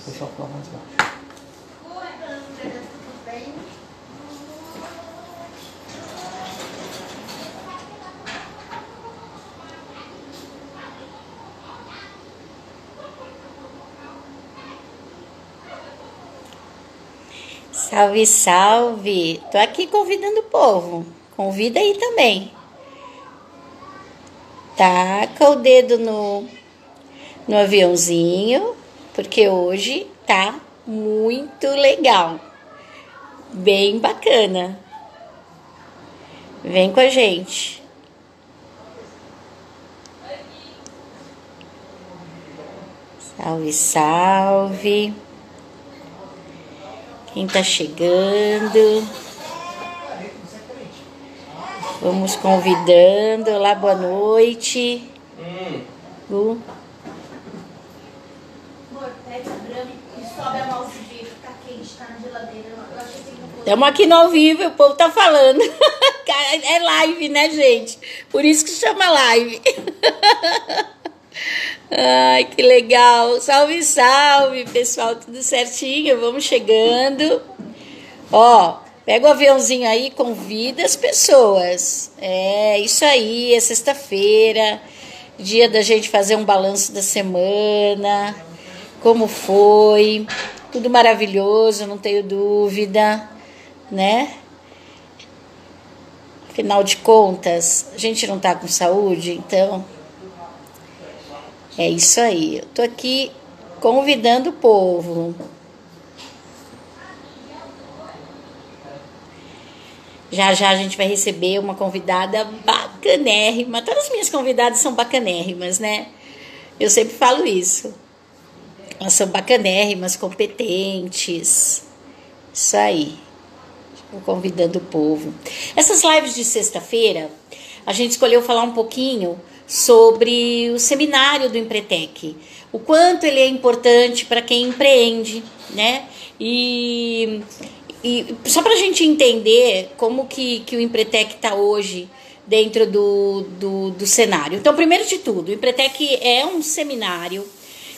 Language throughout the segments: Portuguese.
Deixa eu falar mais baixo. Salve, salve! Tô aqui convidando o povo. Convida aí também. Taca o dedo no aviãozinho, porque hoje tá muito legal. Bem bacana. Vem com a gente. Salve, salve. Quem tá chegando? Vamos convidando. Olá, boa noite. Amor, pega a brama e sobe a mouse de ficar quente, tá na geladeira. Eu achei que não fosse. Estamos aqui no ao vivo e o povo tá falando. É live, né, gente? Por isso que chama live. Ai, que legal. Salve, salve, pessoal. Tudo certinho? Vamos chegando. Ó, pega o aviãozinho aí e convida as pessoas. É, isso aí. É sexta-feira. Dia da gente fazer um balanço da semana. Como foi. Tudo maravilhoso, não tenho dúvida, né? Afinal de contas, a gente não tá com saúde, então é isso aí. Eu tô aqui convidando o povo. Já já a gente vai receber uma convidada bacanérrima. Todas as minhas convidadas são bacanérrimas, né? Eu sempre falo isso. Elas são bacanérrimas, competentes. Isso aí. Estou convidando o povo. Essas lives de sexta-feira, a gente escolheu falar um pouquinho sobre o seminário do Empretec. O quanto ele é importante para quem empreende, né? E só para a gente entender como que o Empretec está hoje dentro do cenário. Então, primeiro de tudo, o Empretec é um seminário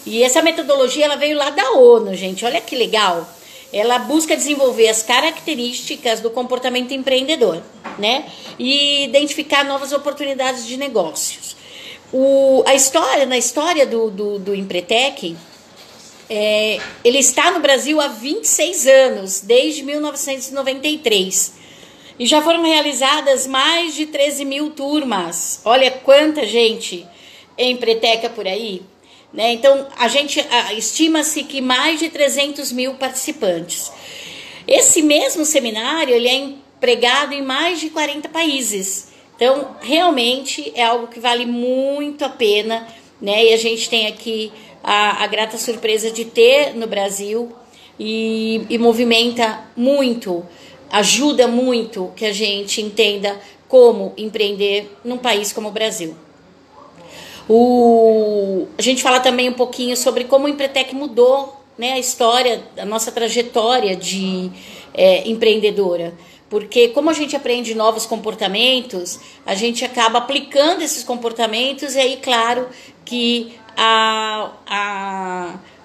e essa metodologia ela veio lá da ONU, gente. Olha que legal. Ela busca desenvolver as características do comportamento empreendedor, né? E identificar novas oportunidades de negócios. Na história do Empretec, ele está no Brasil há 26 anos, desde 1993. E já foram realizadas mais de 13 mil turmas. Olha quanta gente empreteca por aí. Né? Então, estima-se que mais de 300 mil participantes. Esse mesmo seminário ele é empregado em mais de 40 países. Então, realmente é algo que vale muito a pena, né? E a gente tem aqui a grata surpresa de ter no Brasil e movimenta muito, ajuda muito que a gente entenda como empreender num país como o Brasil. A gente fala também um pouquinho sobre como o Empretec mudou, né, a história, a nossa trajetória de empreendedora. Porque como a gente aprende novos comportamentos, a gente acaba aplicando esses comportamentos e aí, claro, que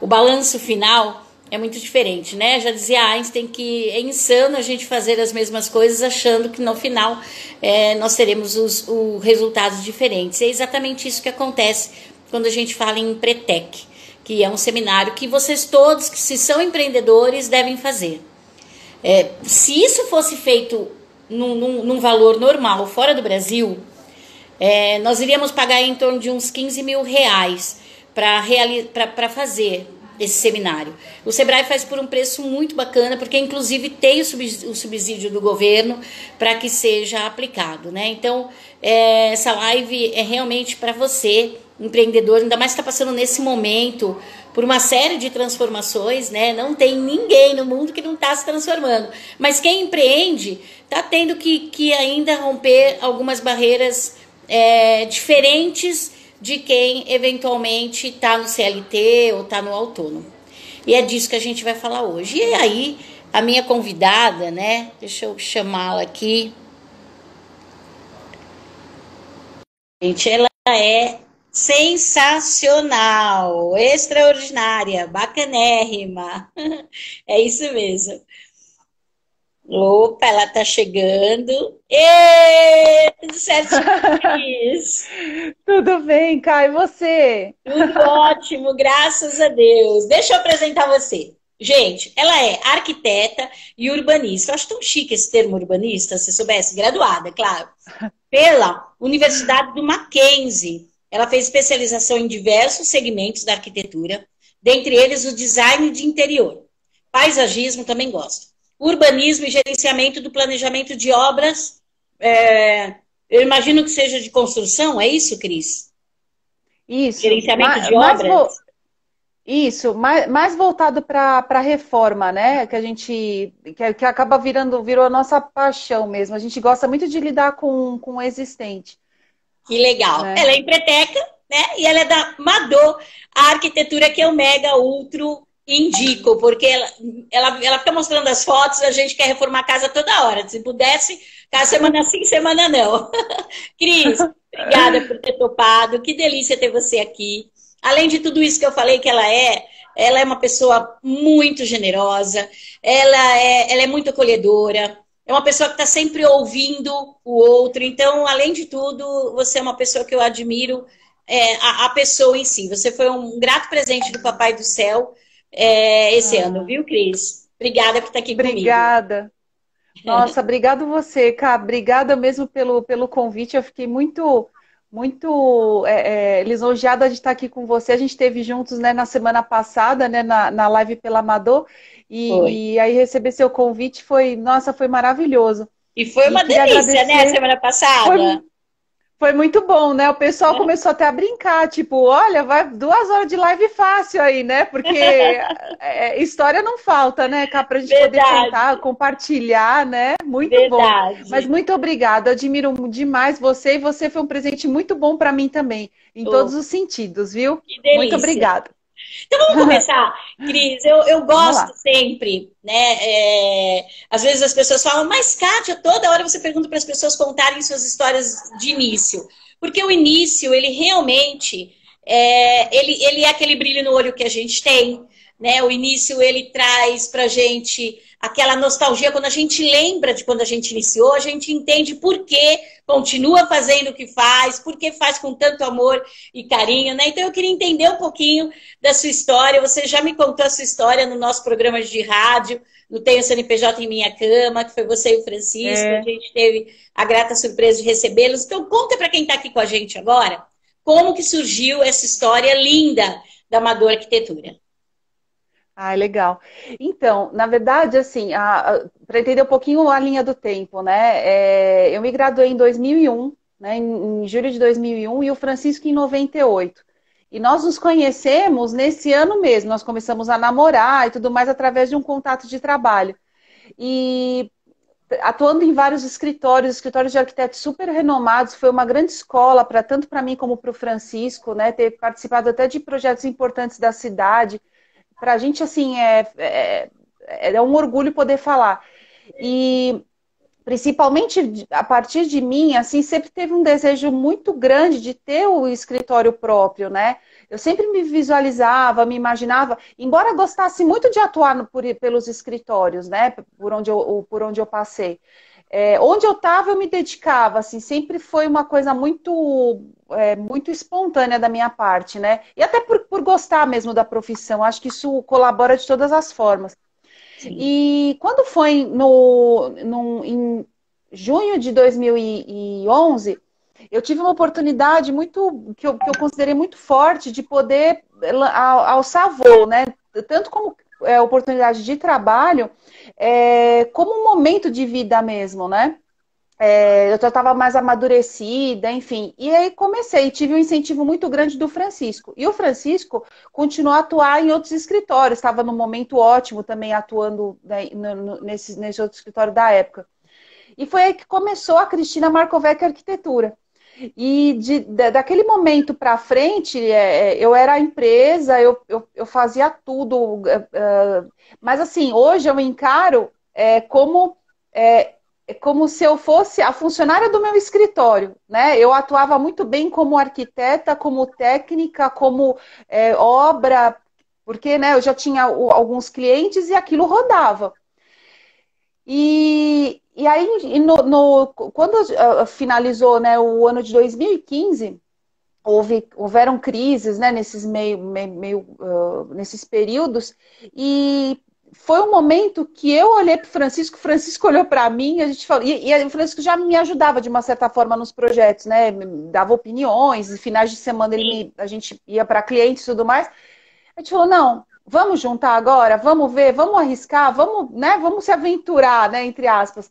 o balanço final é muito diferente, né? Já dizia Einstein que é insano a gente fazer as mesmas coisas achando que no final nós teremos os resultados diferentes. É exatamente isso que acontece quando a gente fala em Empretec, que é um seminário que vocês todos, que se são empreendedores, devem fazer. Se isso fosse feito num valor normal fora do Brasil, nós iríamos pagar em torno de uns 15 mil reais para fazer esse seminário. O Sebrae faz por um preço muito bacana, porque inclusive tem o subsídio do governo para que seja aplicado, né? Então, essa live é realmente para você, empreendedor, ainda mais que está passando nesse momento por uma série de transformações, né? Não tem ninguém no mundo que não está se transformando. Mas quem empreende está tendo que ainda romper algumas barreiras diferentes de quem eventualmente está no CLT ou está no autônomo. E é disso que a gente vai falar hoje. E aí, a minha convidada, né? Deixa eu chamá-la aqui. Gente, ela é Sensacional, extraordinária, bacanérrima. É isso mesmo. Opa, ela tá chegando. Tudo certinho, Cris? Tudo bem, Kai, e você? Tudo ótimo, graças a Deus. Deixa eu apresentar você. Gente, ela é arquiteta e urbanista. Eu acho tão chique esse termo urbanista, se soubesse, graduada, claro, pela Universidade do Mackenzie. Ela fez especialização em diversos segmentos da arquitetura, dentre eles o design de interior. Paisagismo também gosta. Urbanismo e gerenciamento do planejamento de obras. Eu imagino que seja de construção, é isso, Cris? Isso, Gerenciamento de obras? isso, mais voltado para a reforma, né? Que a gente que acaba virou a nossa paixão mesmo. A gente gosta muito de lidar com o existente, Que legal. né? Ela é empreteca, né? E ela é da Madô, a arquitetura que eu mega ultra indico, porque ela fica mostrando as fotos, a gente quer reformar a casa toda hora. Se pudesse, cada semana sim, semana não. Cris, obrigada por ter topado. Que delícia ter você aqui. Além de tudo isso que eu falei que ela é uma pessoa muito generosa, ela é muito acolhedora, é uma pessoa que está sempre ouvindo o outro. Então, além de tudo, você é uma pessoa que eu admiro, a pessoa em si. Você foi um grato presente do Papai do Céu, esse ano, Ah, viu, Cris? Obrigada por estar aqui comigo. obrigada. Nossa, obrigado você, cara. Obrigada mesmo pelo convite. Eu fiquei muito lisonjeada de estar aqui com você. A gente esteve juntos, né, na semana passada, né, na live pela Amador, Foi. e aí receber seu convite nossa, foi maravilhoso. E foi E uma queria delícia, né, a agradecer. semana Foi, passada? foi muito bom, né? O pessoal começou até a brincar, tipo, olha, vai 2 horas de live fácil aí, né? Porque história não falta, né? Cá pra gente poder Verdade, contar, compartilhar, né? Muito bom. Mas verdade. muito obrigada, eu admiro demais você e você foi um presente muito bom para mim também, em todos Oh, os sentidos, viu? que Muito delícia. obrigada. Então vamos começar, Cris. Eu Vamos gosto lá. sempre, né? Às vezes as pessoas falam, mas Kátia, toda hora você pergunta para as pessoas contarem suas histórias de início. Porque o início, ele realmente ele é aquele brilho no olho que a gente tem, né? O início ele traz pra gente aquela nostalgia, quando a gente lembra de quando a gente iniciou, a gente entende por que continua fazendo o que faz, por que faz com tanto amor e carinho, né? Então eu queria entender um pouquinho da sua história. Você já me contou a sua história no nosso programa de rádio, no Tenho CNPJ em Minha Cama, que foi você e o Francisco. A É, gente teve a grata surpresa de recebê-los. Então conta para quem está aqui com a gente agora como que surgiu essa história linda da Amador Arquitetura. ah, legal. Então, na verdade, assim, para entender um pouquinho a linha do tempo, né? Eu me graduei em 2001, né? Em julho de 2001, e o Francisco em 98. E nós nos conhecemos nesse ano mesmo. Nós começamos a namorar e tudo mais através de um contato de trabalho. E atuando em vários escritórios de arquitetos super renomados, foi uma grande escola para tanto para mim como para o Francisco, né? Ter participado até de projetos importantes da cidade. Para a gente, assim, é um orgulho poder falar. E, principalmente a partir de mim, assim, sempre teve um desejo muito grande de ter o escritório próprio, né? Eu sempre me visualizava, me imaginava, embora gostasse muito de atuar pelos escritórios, né? Por onde eu passei. Onde eu estava, eu me dedicava, assim, sempre foi uma coisa muito espontânea da minha parte, né? E até por gostar mesmo da profissão, acho que isso colabora de todas as formas. Sim. E quando foi em junho de 2011, eu tive uma oportunidade que eu considerei muito forte de poder alçar voo, né? Tanto como oportunidade de trabalho, como um momento de vida mesmo, né? Eu já estava mais amadurecida, enfim. E aí comecei, tive um incentivo muito grande do Francisco. E o Francisco continuou a atuar em outros escritórios, estava num momento ótimo também atuando, né, nesse outro escritório da época. E foi aí que começou a Cristina Markovec Arquitetura. E daquele momento para frente, eu era a empresa, eu fazia tudo. Mas assim, hoje eu encaro como como se eu fosse a funcionária do meu escritório, né? Eu atuava muito bem como arquiteta, como técnica, como obra, porque, né, eu já tinha alguns clientes e aquilo rodava. E aí, quando finalizou, né, o ano de 2015, houveram crises, né, nesses períodos, e foi um momento que eu olhei para o Francisco olhou para mim, a gente falou, e o Francisco já me ajudava de uma certa forma nos projetos, né, me dava opiniões, e finais de semana a gente ia para clientes e tudo mais. A gente falou, não, vamos juntar agora, vamos ver, vamos arriscar, vamos, né, vamos se aventurar, né, entre aspas.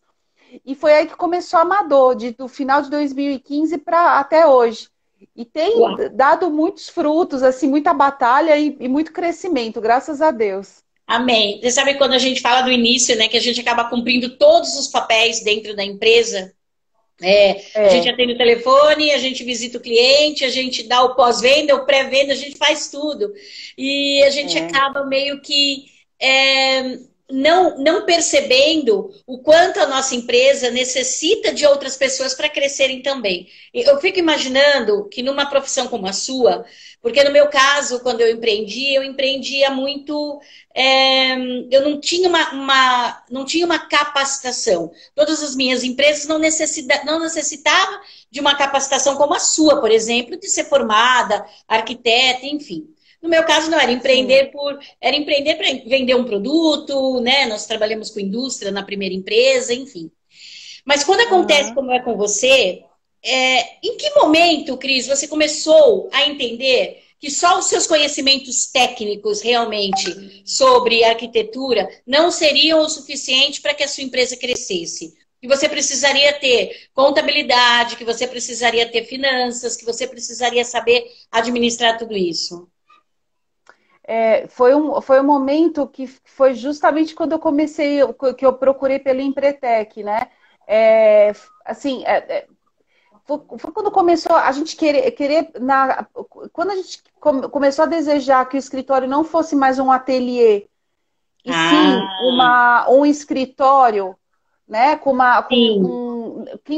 E foi aí que começou a Amador, do final de 2015 para até hoje. E tem Uau. dado muitos frutos, assim, muita batalha e muito crescimento, graças a Deus. Amém. Você sabe quando a gente fala do início, né, que a gente acaba cumprindo todos os papéis dentro da empresa? A gente atende o telefone, a gente visita o cliente, a gente dá o pós-venda, o pré-venda, a gente faz tudo. E a gente acaba meio que não percebendo o quanto a nossa empresa necessita de outras pessoas para crescerem também. Eu fico imaginando que numa profissão como a sua, porque no meu caso, quando eu empreendia muito. Eu não tinha não tinha uma capacitação. Todas as minhas empresas não necessitavam de uma capacitação como a sua, por exemplo, de ser formada, arquiteta, enfim. No meu caso, não, era empreender para vender um produto, né? Nós trabalhamos com indústria na primeira empresa, enfim. Mas quando acontece como é com você, em que momento, Cris, você começou a entender que só os seus conhecimentos técnicos realmente sobre arquitetura não seriam o suficiente para que a sua empresa crescesse? Que você precisaria ter contabilidade, que você precisaria ter finanças, que você precisaria saber administrar tudo isso? Foi um momento que foi justamente quando eu comecei, que eu procurei pelo Empretec, né? Foi quando começou a gente quando a gente começou a desejar que o escritório não fosse mais um ateliê, e sim um escritório, né,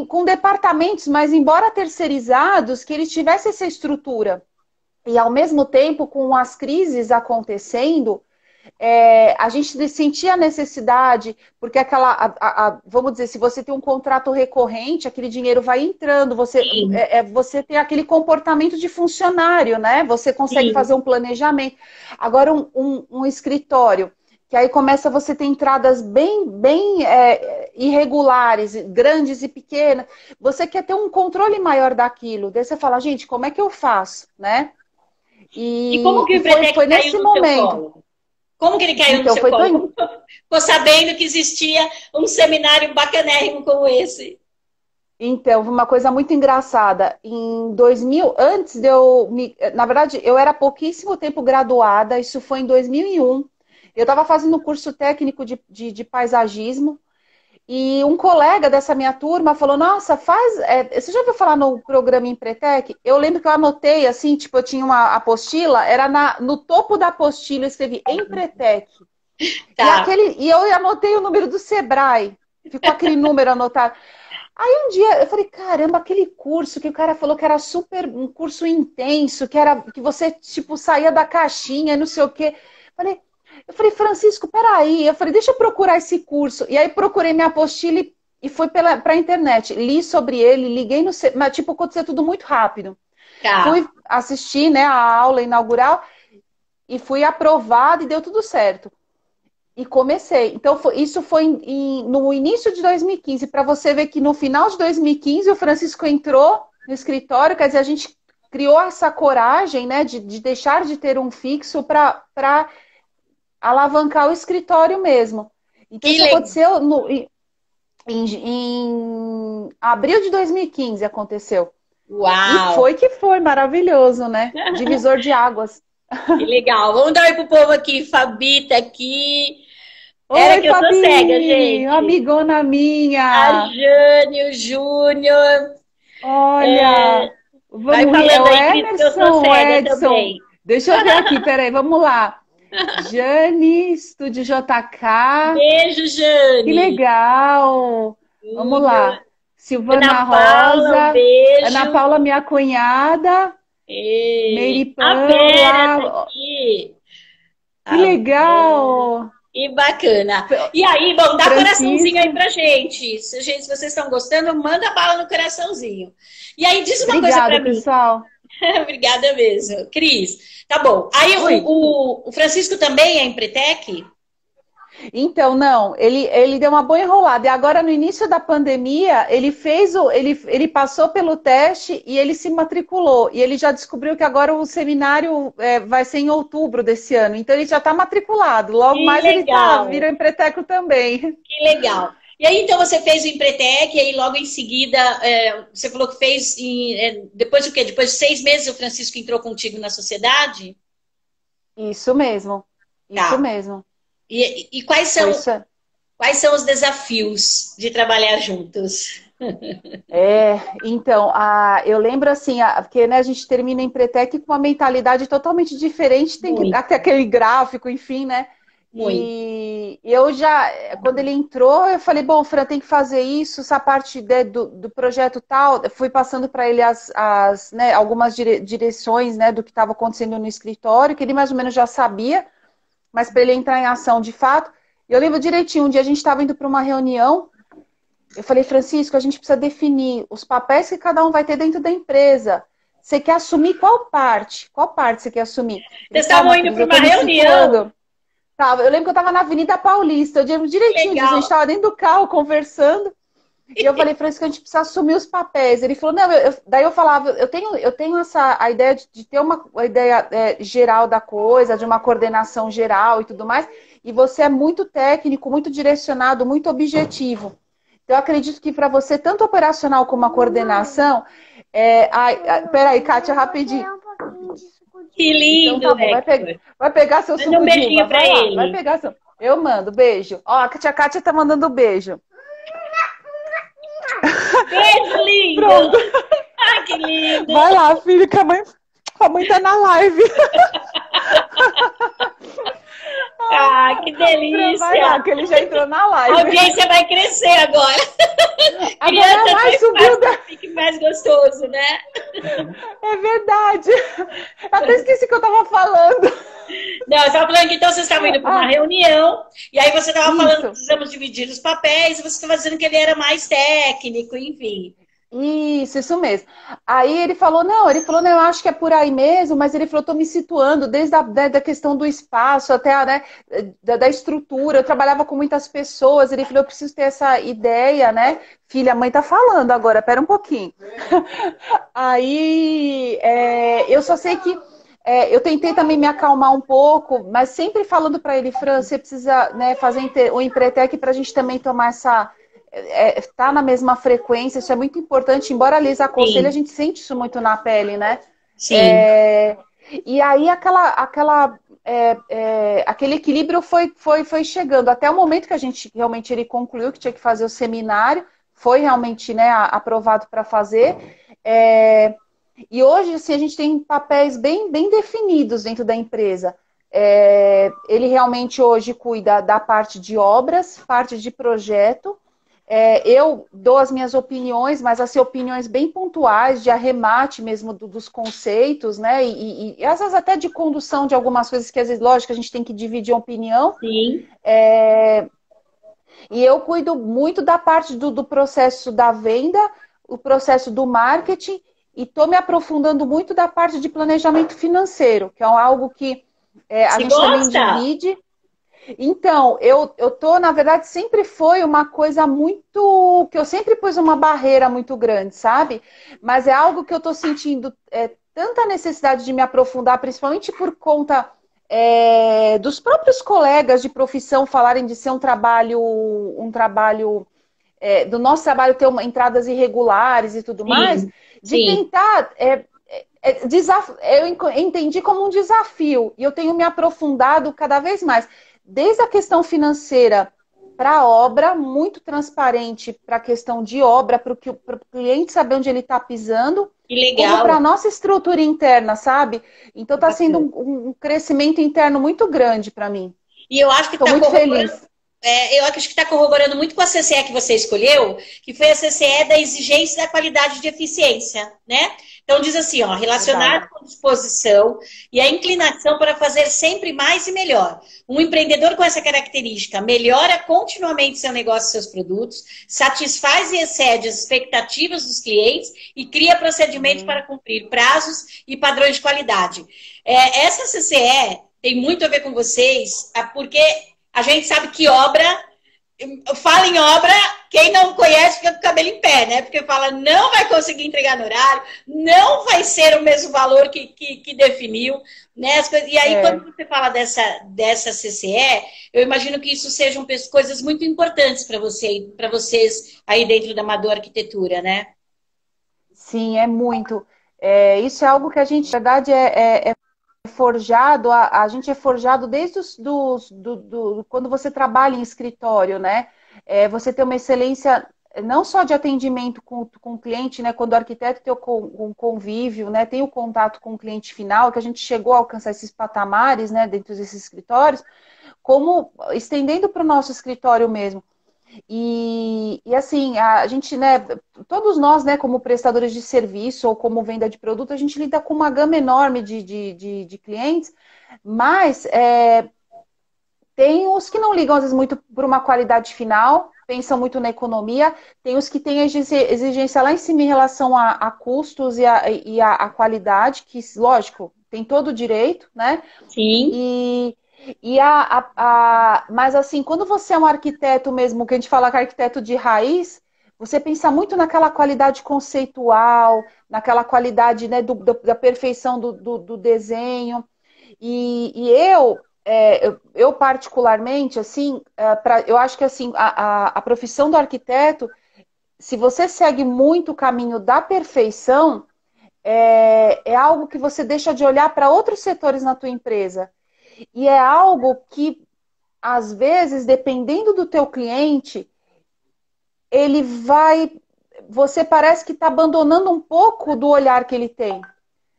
com departamentos, mas embora terceirizados, que eles tivessem essa estrutura. E ao mesmo tempo, com as crises acontecendo, a gente sentia a necessidade, porque vamos dizer, se você tem um contrato recorrente, aquele dinheiro vai entrando, você tem aquele comportamento de funcionário, né? Você consegue fazer um planejamento. Agora, um escritório, que aí você ter entradas bem irregulares, grandes e pequenas, você quer ter um controle maior daquilo. Daí você fala, gente, como é que eu faço, né? E como que o Empretec foi nesse momento. Como que ele caiu no seu colo? Ficou sabendo que existia um seminário bacanérrimo como esse. Então, uma coisa muito engraçada. Em 2000, na verdade, eu era há pouquíssimo tempo graduada, isso foi em 2001. Eu estava fazendo um curso técnico de paisagismo, e um colega dessa minha turma falou, nossa, você já ouviu falar no programa Empretec? Eu lembro que eu anotei, assim, tipo, eu tinha uma apostila, era no topo da apostila, eu escrevi Empretec. Tá. E eu anotei o número do Sebrae, ficou aquele número anotado. Aí um dia eu falei, caramba, aquele curso que o cara falou que era um curso intenso, que você, tipo, saía da caixinha, não sei o quê. Eu falei, Francisco, peraí. Eu falei, deixa eu procurar esse curso. E aí procurei minha apostila e fui para a internet. Li sobre ele, liguei mas tipo, aconteceu tudo muito rápido. Tá. Fui assistir, né, a aula inaugural e fui aprovada e deu tudo certo. E comecei. Então, isso foi no início de 2015, para você ver que no final de 2015 o Francisco entrou no escritório, quer dizer, a gente criou essa coragem, né, de deixar de ter um fixo para alavancar o escritório mesmo. Então, isso aconteceu em abril de 2015, aconteceu. Uau! E foi maravilhoso, né? Divisor de águas. Que legal. Vamos dar um oi pro povo aqui. Fabi tá aqui. Oi, que Fabi, eu tô cega, gente. Amigona minha. A Jane, o Júnior. Olha. Vai falando aí, Cris, que eu tô cega também. Deixa eu ver aqui, peraí, vamos lá. Jane, Estúdio JK. Beijo, Jane. Que legal. Vamos lá. Silvana Ana Paula, um Rosa, Ana beijo. Paula, minha cunhada, Meire A Vera tá Paula. aqui. Que A legal! Que bacana. E aí, bom, dá coraçãozinho aí Francisco, pra gente. Se vocês estão gostando, manda bala no coraçãozinho. E aí, diz uma coisa obrigada, pra mim. pessoal. Obrigada mesmo. Cris, tá bom. Aí, Oi. o Francisco também é Empretec? Então, não, ele deu uma boa enrolada. E agora, no início da pandemia, ele passou pelo teste e ele se matriculou. E ele já descobriu que agora o seminário vai ser em outubro desse ano. Então, ele já está matriculado. Logo Que mais ele legal. vira empreteco também. Que legal. E aí, então, você fez o Empretec, e aí logo em seguida, você falou que fez, depois o quê? Depois de 6 meses o Francisco entrou contigo na sociedade? Isso mesmo. Isso Tá. mesmo. E quais Foi são, isso. quais são os desafios de trabalhar juntos? Então, eu lembro assim, porque né, a gente termina em Empretec com uma mentalidade totalmente diferente, tem que Muito, até aquele gráfico, enfim, né? muito. E eu já, quando ele entrou, eu falei, bom, Fran, tem que fazer isso, essa parte do projeto tal, eu fui passando para ele né, algumas direções, né, do que estava acontecendo no escritório, que ele mais ou menos já sabia, mas para ele entrar em ação de fato. Eu lembro direitinho, um dia a gente estava indo para uma reunião, eu falei, Francisco, a gente precisa definir os papéis que cada um vai ter dentro da empresa. Você quer assumir qual parte? Qual parte você quer assumir? Vocês estavam indo Cris, para eu uma tô me reunião? situando. Eu lembro que eu estava na Avenida Paulista, eu lembro direitinho disso, a gente Legal. estava dentro do carro conversando, e eu falei, Francisco, a gente precisa assumir os papéis. Ele falou, não, daí eu falava, eu tenho a ideia de ter uma ideia geral da coisa, de uma coordenação geral e tudo mais, e você é muito técnico, muito direcionado, muito objetivo. Então, eu acredito que para você, tanto operacional como a coordenação, peraí, Kátia, rapidinho. Que Então lindo, tá bom, Hector. vai pegar seu Manda um suco de beijinho uva, para vai lá, vai ele. pegar seu... Eu mando, beijo. Ó, a tia Kátia tá mandando beijo. Beijo, lindo. Pronto, Ai, que lindo. vai lá, filho, que a mãe tá na live. Ah, que Vai lá, delícia. que ele já entrou na A live. audiência vai crescer agora. Agora Criança mais faz subiu, parte que fique mais gostoso, né? é verdade. Até esqueci que eu tava falando. Não, eu estava falando que então vocês estavam indo para uma reunião, e aí você estava falando que Isso. precisamos dividir os papéis, e você estava dizendo que ele era mais técnico, enfim. Isso mesmo. Aí ele falou, não, eu acho que é por aí mesmo, mas ele falou, tô me situando desde da questão do espaço até né, da estrutura. Eu trabalhava com muitas pessoas, ele falou, eu preciso ter essa ideia, né? Filha, a mãe tá falando agora, pera um pouquinho. Aí eu só sei que eu tentei também me acalmar um pouco, mas sempre falando para ele, Fran, você precisa né, fazer o Empretec para a gente também tomar essa tá na mesma frequência, isso é muito importante, embora a Lisa aconselhe, a Sim, gente sente isso muito na pele, né? sim. E aí aquele equilíbrio foi chegando, até o momento que a gente realmente ele concluiu que tinha que fazer o seminário, foi realmente né, aprovado para fazer. E hoje assim, a gente tem papéis bem definidos dentro da empresa. Ele realmente hoje cuida da parte de obras, parte de projeto. Eu dou as minhas opiniões, mas assim, opiniões bem pontuais, de arremate mesmo dos conceitos, né? E às vezes até de condução de algumas coisas que às vezes, lógico, a gente tem que dividir a opinião. Sim. E eu cuido muito da parte do processo da venda, o processo do marketing, e estou me aprofundando muito da parte de planejamento financeiro, que é algo que a Você gente também gosta? divide. Então, eu tô, na verdade, sempre foi uma coisa muito, que eu sempre pus uma barreira muito grande, sabe? Mas é algo que eu tô sentindo tanta necessidade de me aprofundar, principalmente por conta dos próprios colegas de profissão falarem de ser um trabalho, do nosso trabalho ter entradas irregulares e tudo mais, Sim, de sim. tentar eu entendi como um desafio e eu tenho me aprofundado cada vez mais. Desde a questão financeira para a obra, muito transparente para a questão de obra, para o cliente saber onde ele está pisando, Que como para a legal. nossa estrutura interna, sabe? Então está sendo Bacana. um crescimento interno muito grande para mim. E eu acho que Estou está muito corroborando, feliz. eu acho que está corroborando muito com a CCE que você escolheu, que foi a CCE da exigência da qualidade de eficiência, né? Então diz assim, ó, Verdade. relacionado com disposição e a inclinação para fazer sempre mais e melhor. Um empreendedor com essa característica melhora continuamente seu negócio e seus produtos, satisfaz e excede as expectativas dos clientes e cria procedimentos Uhum. para cumprir prazos e padrões de qualidade. Essa CCE tem muito a ver com vocês, porque a gente sabe que obra, fala em obra, quem não conhece fica com o cabelo em pé, né? Porque fala, não vai conseguir entregar no horário, não vai ser o mesmo valor que definiu, né? E aí, É. quando você fala dessa CCE, eu imagino que isso sejam coisas muito importantes para vocês aí dentro da Amador Arquitetura, né? Sim, é muito. Isso é algo que a gente, na verdade, é forjado, a gente é forjado desde quando você trabalha em escritório, né? Você tem uma excelência não só de atendimento com o cliente, né? Quando o arquiteto tem o convívio, né? Tem o contato com o cliente final, que a gente chegou a alcançar esses patamares, né? Dentro desses escritórios, como estendendo para o nosso escritório mesmo. E assim, a gente, né, todos nós, né, como prestadores de serviço ou como venda de produto, a gente lida com uma gama enorme de clientes, mas tem os que não ligam, às vezes, muito por uma qualidade final, pensam muito na economia, tem os que têm a exigência lá em cima em relação a custos e a qualidade, que, lógico, tem todo o direito, né? Sim, E, mas assim, quando você é um arquiteto mesmo, que a gente fala que é arquiteto de raiz, você pensa muito naquela qualidade conceitual, naquela qualidade, né, da perfeição do desenho. E eu particularmente, assim, eu acho que assim, a profissão do arquiteto, se você segue muito o caminho da perfeição, é algo que você deixa de olhar para outros setores na tua empresa. E é algo que, às vezes, dependendo do teu cliente, ele vai. Você parece que está abandonando um pouco do olhar que ele tem.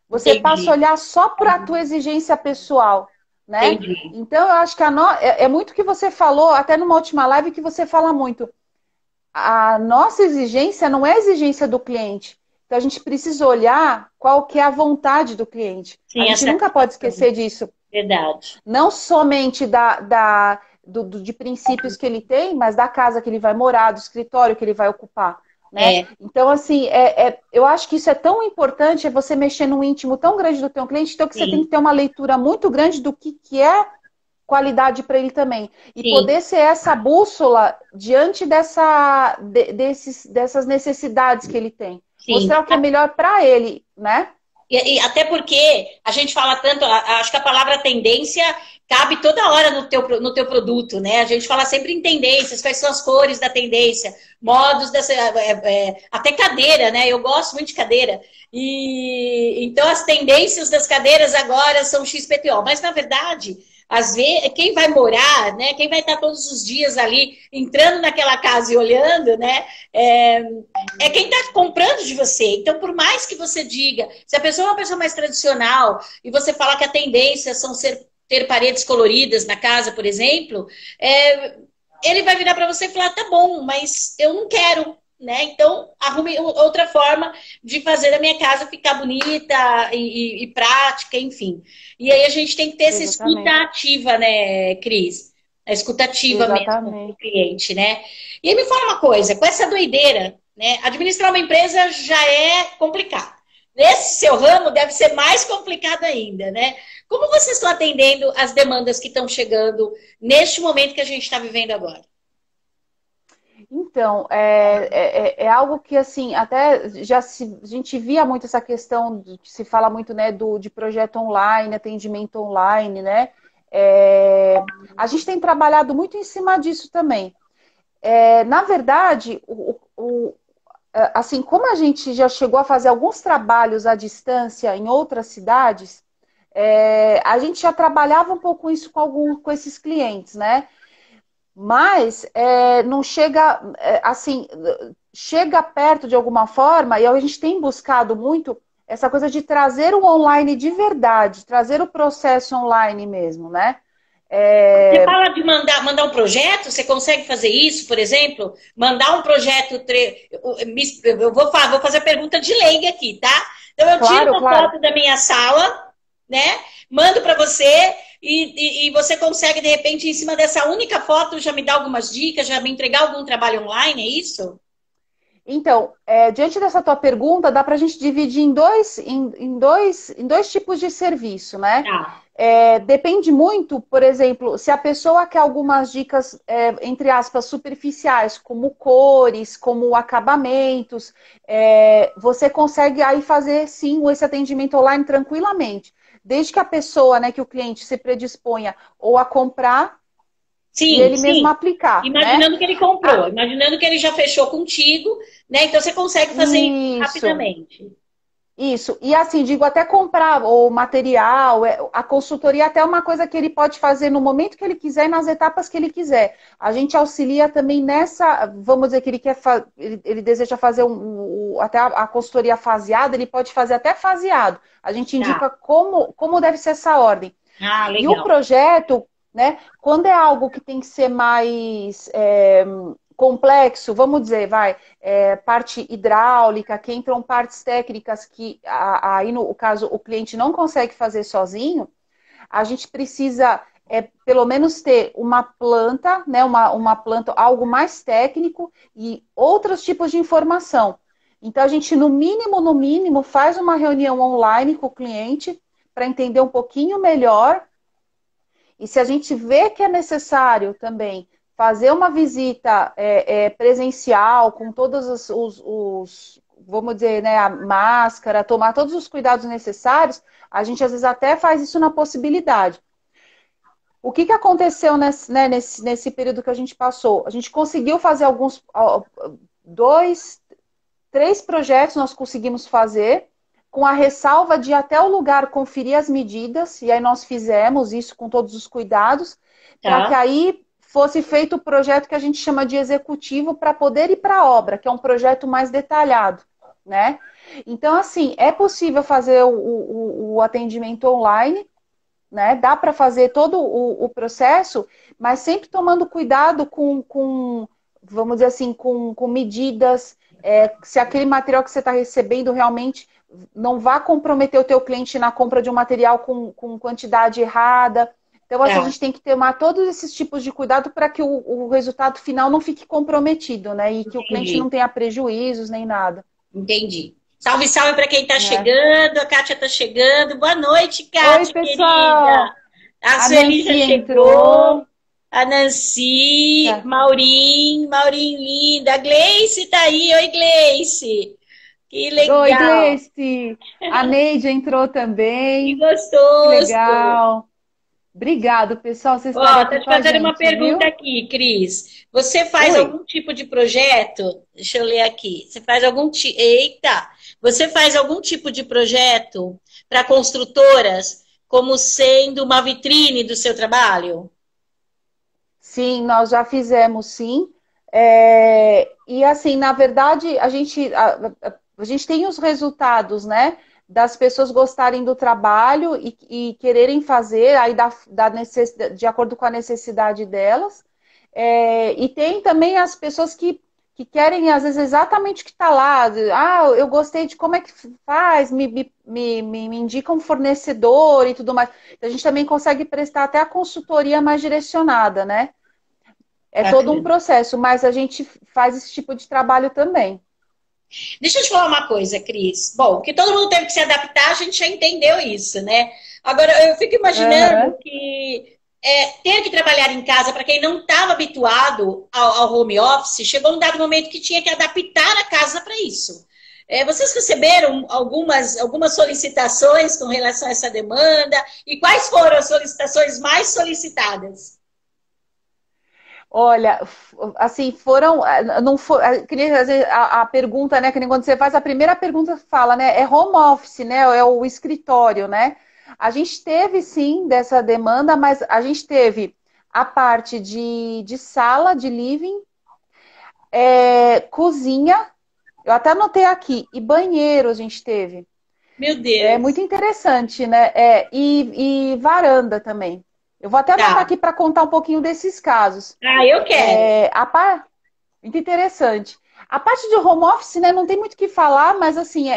Você passa a entendi, olhar só para a tua exigência pessoal, né? entendi. Então, eu acho que é muito o que você falou, até numa última live, que você fala muito. A nossa exigência não é a exigência do cliente. Então, a gente precisa olhar qual que é a vontade do cliente. A Sim, gente essa nunca pode esquecer disso. verdade. Não somente de princípios que ele tem, mas da casa que ele vai morar, do escritório que ele vai ocupar, né? É, Então, assim, eu acho que isso é tão importante, é você mexer no íntimo tão grande do teu cliente, então que você tem que sim, ter uma leitura muito grande do que é qualidade para ele também. E sim, poder ser essa bússola diante dessas necessidades que ele tem. sim. Mostrar o que é melhor para ele, né? E até porque a gente fala tanto, acho que a palavra tendência cabe toda hora no teu produto, né? A gente fala sempre em tendências, quais são as cores da tendência, modos dessa. Até cadeira, né? Eu gosto muito de cadeira. E então as tendências das cadeiras agora são XPTO, mas na verdade. Às vezes, quem vai morar, né? Quem vai estar todos os dias ali entrando naquela casa e olhando, né? É quem está comprando de você. Então, por mais que você diga, se a pessoa é uma pessoa mais tradicional e você fala que a tendência são ter paredes coloridas na casa, por exemplo, ele vai virar para você e falar: tá bom, mas eu não quero. Né? Então, arrume outra forma de fazer a minha casa ficar bonita e prática, enfim. E aí a gente tem que ter essa escuta Exatamente. ativa, né, Cris? A escuta ativa mesmo do Exatamente. cliente, né? E aí me fala uma coisa, com essa doideira, né? Administrar uma empresa já é complicado. Nesse seu ramo deve ser mais complicado ainda, né? Como vocês estão atendendo as demandas que estão chegando neste momento que a gente está vivendo agora? Então, é algo que, assim, até a gente via muito essa questão, que se fala muito, né, de projeto online, atendimento online, né? A gente tem trabalhado muito em cima disso também. Na verdade, assim, como a gente já chegou a fazer alguns trabalhos à distância em outras cidades, a gente já trabalhava um pouco isso com esses clientes, né? Mas não chega, assim, chega perto de alguma forma, e a gente tem buscado muito essa coisa de trazer o online de verdade, trazer o processo online mesmo, né? Você fala de mandar um projeto, você consegue fazer isso, por exemplo? Mandar um projeto. Eu vou fazer a pergunta de leiga aqui, tá? Então eu tiro Claro, uma claro. foto da minha sala, né? Mando para você e você consegue, de repente, em cima dessa única foto, já me dar algumas dicas, já me entregar algum trabalho online, é isso? Então, diante dessa tua pergunta, dá para a gente dividir em dois tipos de serviço, né? Tá, Depende muito, por exemplo, se a pessoa quer algumas dicas, entre aspas, superficiais, como cores, como acabamentos, você consegue aí fazer sim esse atendimento online tranquilamente. Desde que a pessoa, né, que o cliente se predisponha ou a comprar e sim, ele mesmo sim. aplicar, né? Imaginando que ele comprou, imaginando que ele já fechou contigo, né? Então você consegue fazer isso Isso. rapidamente. Isso, e assim, digo, até comprar o material, a consultoria até é uma coisa que ele pode fazer no momento que ele quiser e nas etapas que ele quiser. A gente auxilia também nessa, vamos dizer que ele quer, ele deseja fazer até a consultoria faseada, ele pode fazer até faseado. A gente Tá. indica como deve ser essa ordem. Ah, E o legal. projeto, né, quando é algo que tem que ser mais complexo, vamos dizer, parte hidráulica, que entram partes técnicas que aí no caso o cliente não consegue fazer sozinho, a gente precisa pelo menos ter uma planta, né, uma planta, algo mais técnico e outros tipos de informação. Então a gente, no mínimo, faz uma reunião online com o cliente para entender um pouquinho melhor. E se a gente vê que é necessário também fazer uma visita presencial, com todos vamos dizer, né, a máscara, tomar todos os cuidados necessários, a gente às vezes até faz isso na possibilidade. O que aconteceu nesse período que a gente passou? A gente conseguiu fazer dois, três projetos nós conseguimos fazer, com a ressalva de ir até o lugar conferir as medidas, e aí nós fizemos isso com todos os cuidados, para que Tá. aí fosse feito o projeto que a gente chama de executivo para poder ir para a obra, que é um projeto mais detalhado, né? Então, assim, é possível fazer o atendimento online, né? Dá para fazer todo o processo, mas sempre tomando cuidado vamos dizer assim, com medidas, se aquele material que você está recebendo realmente não vá comprometer o teu cliente na compra de um material com quantidade errada. Então, assim, a Tá. gente tem que tomar todos esses tipos de cuidado para que o resultado final não fique comprometido, né? E que o cliente Entendi. não tenha prejuízos nem nada, Entendi. Salve, salve para quem está né? chegando. A Kátia está chegando. Boa noite, Oi, Kátia, querida. pessoal! A A Sueli já Nancy chegou. entrou. A Nancy, Tá. Maurim linda. A Gleice tá aí. Oi, Gleice. Que Oi, legal. Gleice! A Neide entrou Que também. Que gostoso. legal! Obrigado, pessoal, vocês estarem Ó, tô aqui te com a fazendo uma gente, pergunta viu? aqui, Cris. Você faz Oi. algum tipo de projeto? Deixa eu ler aqui. Você faz algum tipo. Eita! Você faz algum tipo de projeto para construtoras como sendo uma vitrine do seu trabalho? Sim, nós já fizemos, sim. E assim, na verdade, a gente tem os resultados, né? Das pessoas gostarem do trabalho e quererem fazer aí de acordo com a necessidade delas. E tem também as pessoas que querem, às vezes, exatamente o que está lá. Ah, eu gostei de como é que faz, me indica um fornecedor e tudo mais. Então, a gente também consegue prestar até a consultoria mais direcionada, né? É todo um Bacana. processo, mas a gente faz esse tipo de trabalho também. Deixa eu te falar uma coisa, Cris. Bom, que todo mundo teve que se adaptar, a gente já entendeu isso, né? Agora, eu fico imaginando Aham. que ter que trabalhar em casa, para quem não estava habituado ao home office, chegou um dado momento que tinha que adaptar a casa para isso. Vocês receberam algumas solicitações com relação a essa demanda? E quais foram as solicitações mais solicitadas? Olha, assim, não for, que nem, às vezes, a pergunta, né, que nem quando você faz a primeira pergunta, fala, né, é home office, né, é o escritório, né? A gente teve, sim, dessa demanda, mas a gente teve a parte de sala, de living, cozinha, eu até anotei aqui, e banheiro a gente teve. Meu É muito Deus. interessante, né? E varanda também. Eu vou até anotar Tá. aqui para contar um pouquinho desses casos. Ah, eu quero. Muito interessante. A parte de home office, né, não tem muito o que falar, mas assim,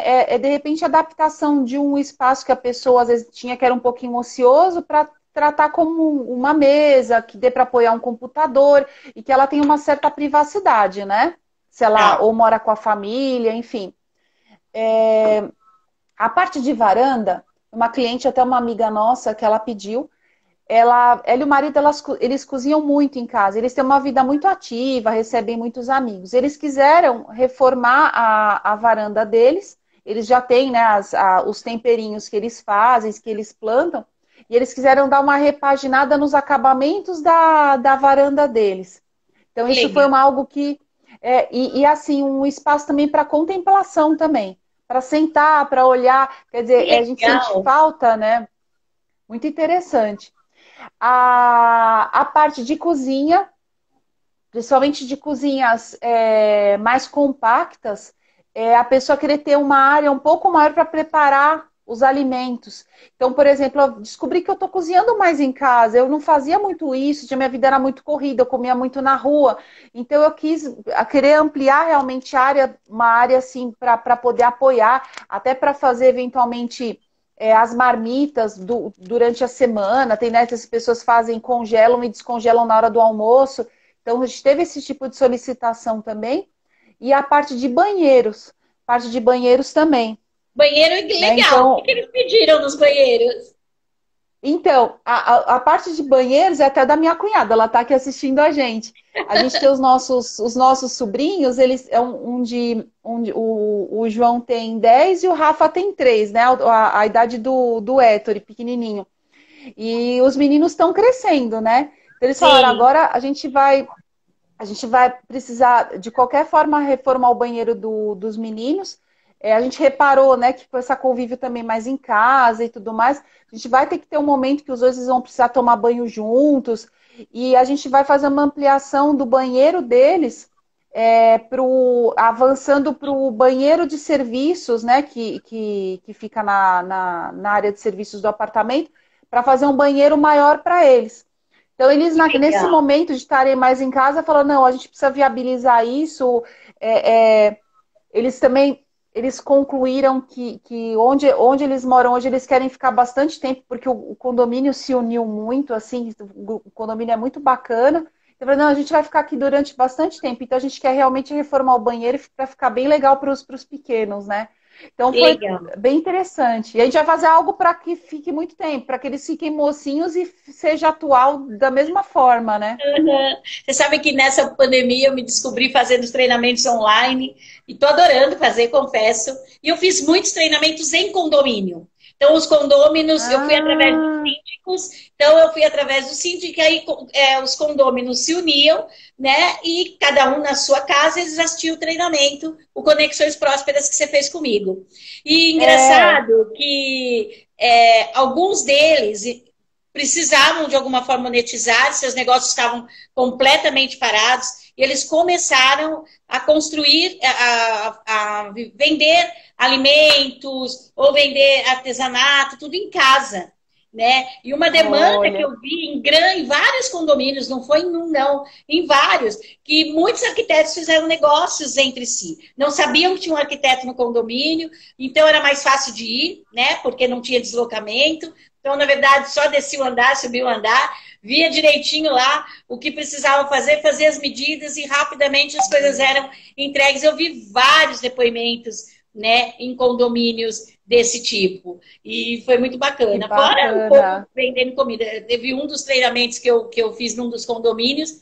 de repente a adaptação de um espaço que a pessoa às vezes tinha que era um pouquinho ocioso para tratar como uma mesa, que dê para apoiar um computador e que ela tenha uma certa privacidade, né? Se ela Tá. ou mora com a família, enfim. A parte de varanda, uma cliente, até uma amiga nossa, que ela pediu, ela e o marido, eles cozinham muito em casa, eles têm uma vida muito ativa, recebem muitos amigos. Eles quiseram reformar a varanda deles, eles já têm, né, os temperinhos que eles fazem, que eles plantam, e eles quiseram dar uma repaginada nos acabamentos da varanda deles. Então, isso foi Legal. algo que... assim, um espaço também para contemplação também, para sentar, para olhar, quer dizer, a gente sente Legal. falta, né? Muito interessante. A parte de cozinha, principalmente de cozinhas mais compactas, a pessoa querer ter uma área um pouco maior para preparar os alimentos. Então, por exemplo, eu descobri que eu estou cozinhando mais em casa. Eu não fazia muito isso, minha vida era muito corrida, eu comia muito na rua. Então, eu quis querer ampliar realmente a área, uma área assim para poder apoiar, até para fazer eventualmente as marmitas durante a semana. Tem, né, as pessoas fazem, congelam e descongelam na hora do almoço. Então, a gente teve esse tipo de solicitação também. E a parte de banheiros também. Banheiro Né? legal. O que eles pediram nos banheiros? Então, a parte de banheiros é até da minha cunhada, ela está aqui assistindo a gente. A gente tem os nossos sobrinhos, eles o João tem 10 e o Rafa tem 3, né? A idade do Héctor, pequenininho. E os meninos estão crescendo, né? Então, eles falaram, Sim. agora a gente vai precisar, de qualquer forma, reformar o banheiro dos meninos. A gente reparou, né, que com essa convívio também mais em casa e tudo mais, a gente vai ter que ter um momento que os dois vão precisar tomar banho juntos, e a gente vai fazer uma ampliação do banheiro deles, avançando para o banheiro de serviços, né, que fica na área de serviços do apartamento, para fazer um banheiro maior para eles. Então, eles, nesse Legal. momento de estarem mais em casa, falaram, não, a gente precisa viabilizar isso. Eles também, eles concluíram que onde eles moram hoje, eles querem ficar bastante tempo, porque o condomínio se uniu muito, assim, o condomínio é muito bacana. Eu falei, não, a gente vai ficar aqui durante bastante tempo, então a gente quer realmente reformar o banheiro para ficar bem legal para os pequenos, né? Então foi Legal. bem interessante. E a gente vai fazer algo para que fique muito tempo, para que eles fiquem mocinhos e seja atual da mesma forma, né? Uhum. Você sabe que nessa pandemia eu me descobri fazendo os treinamentos online e tô adorando fazer, confesso. E eu fiz muitos treinamentos em condomínio. Então, os condôminos, eu fui através dos Ah, síndicos, então eu fui através do síndico, e aí os condôminos se uniam, né? E cada um na sua casa, eles assistiam o treinamento, o Conexões Prósperas que você fez comigo. E é, engraçado que alguns deles precisavam de alguma forma monetizar, seus negócios estavam completamente parados, e eles começaram a construir, a vender alimentos, ou vender artesanato, tudo em casa. Né? E uma demanda que olha, eu vi em vários condomínios, não foi em um, não, em vários, que muitos arquitetos fizeram negócios entre si. Não sabiam que tinha um arquiteto no condomínio, então era mais fácil de ir, né? Porque não tinha deslocamento. Então, na verdade, só descia o andar, subia o andar, via direitinho lá o que precisava fazer, fazia as medidas e rapidamente as coisas eram entregues. Eu vi vários depoimentos, né, em condomínios desse tipo. E foi muito que bacana. Fora o povo bacana. vendendo comida. Teve um dos treinamentos que eu fiz num dos condomínios.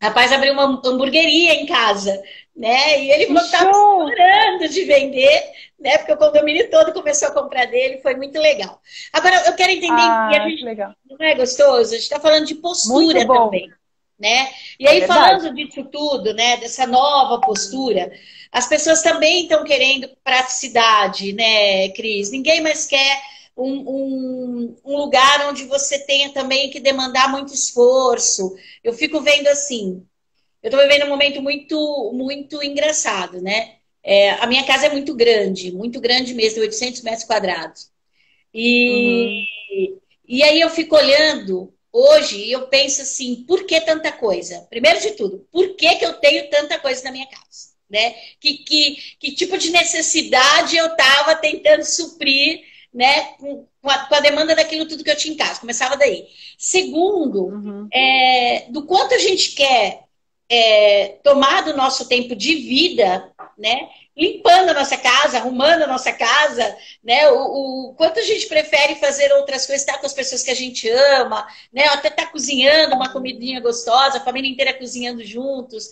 Rapaz abriu uma hamburgueria em casa, né? E ele Que falou que estava show! estourando de vender, né? Porque o condomínio todo começou a comprar dele, foi muito legal. Agora, eu quero entender, e a Ah, que gente legal. não é gostoso? A gente está falando de Muito postura bom, também, né? E é aí, verdade. falando disso tudo, né? Dessa nova postura, as pessoas também estão querendo praticidade, né, Cris? Ninguém mais quer um lugar onde você tenha também que demandar muito esforço. Eu fico vendo assim, eu estou vivendo um momento muito, muito engraçado, né? A minha casa é muito grande mesmo, 800 metros quadrados. E, Uhum. e aí eu fico olhando hoje eu penso assim, por que tanta coisa? Primeiro de tudo, por que eu tenho tanta coisa na minha casa? Né? Que tipo de necessidade eu estava tentando suprir, né, com a demanda daquilo tudo que eu tinha em casa. Começava daí. Segundo, do quanto a gente quer tomar do nosso tempo de vida, né? Limpando a nossa casa, arrumando a nossa casa, né? O quanto a gente prefere fazer outras coisas, estar com as pessoas que a gente ama, né? Até estar cozinhando uma comidinha gostosa, a família inteira cozinhando juntos.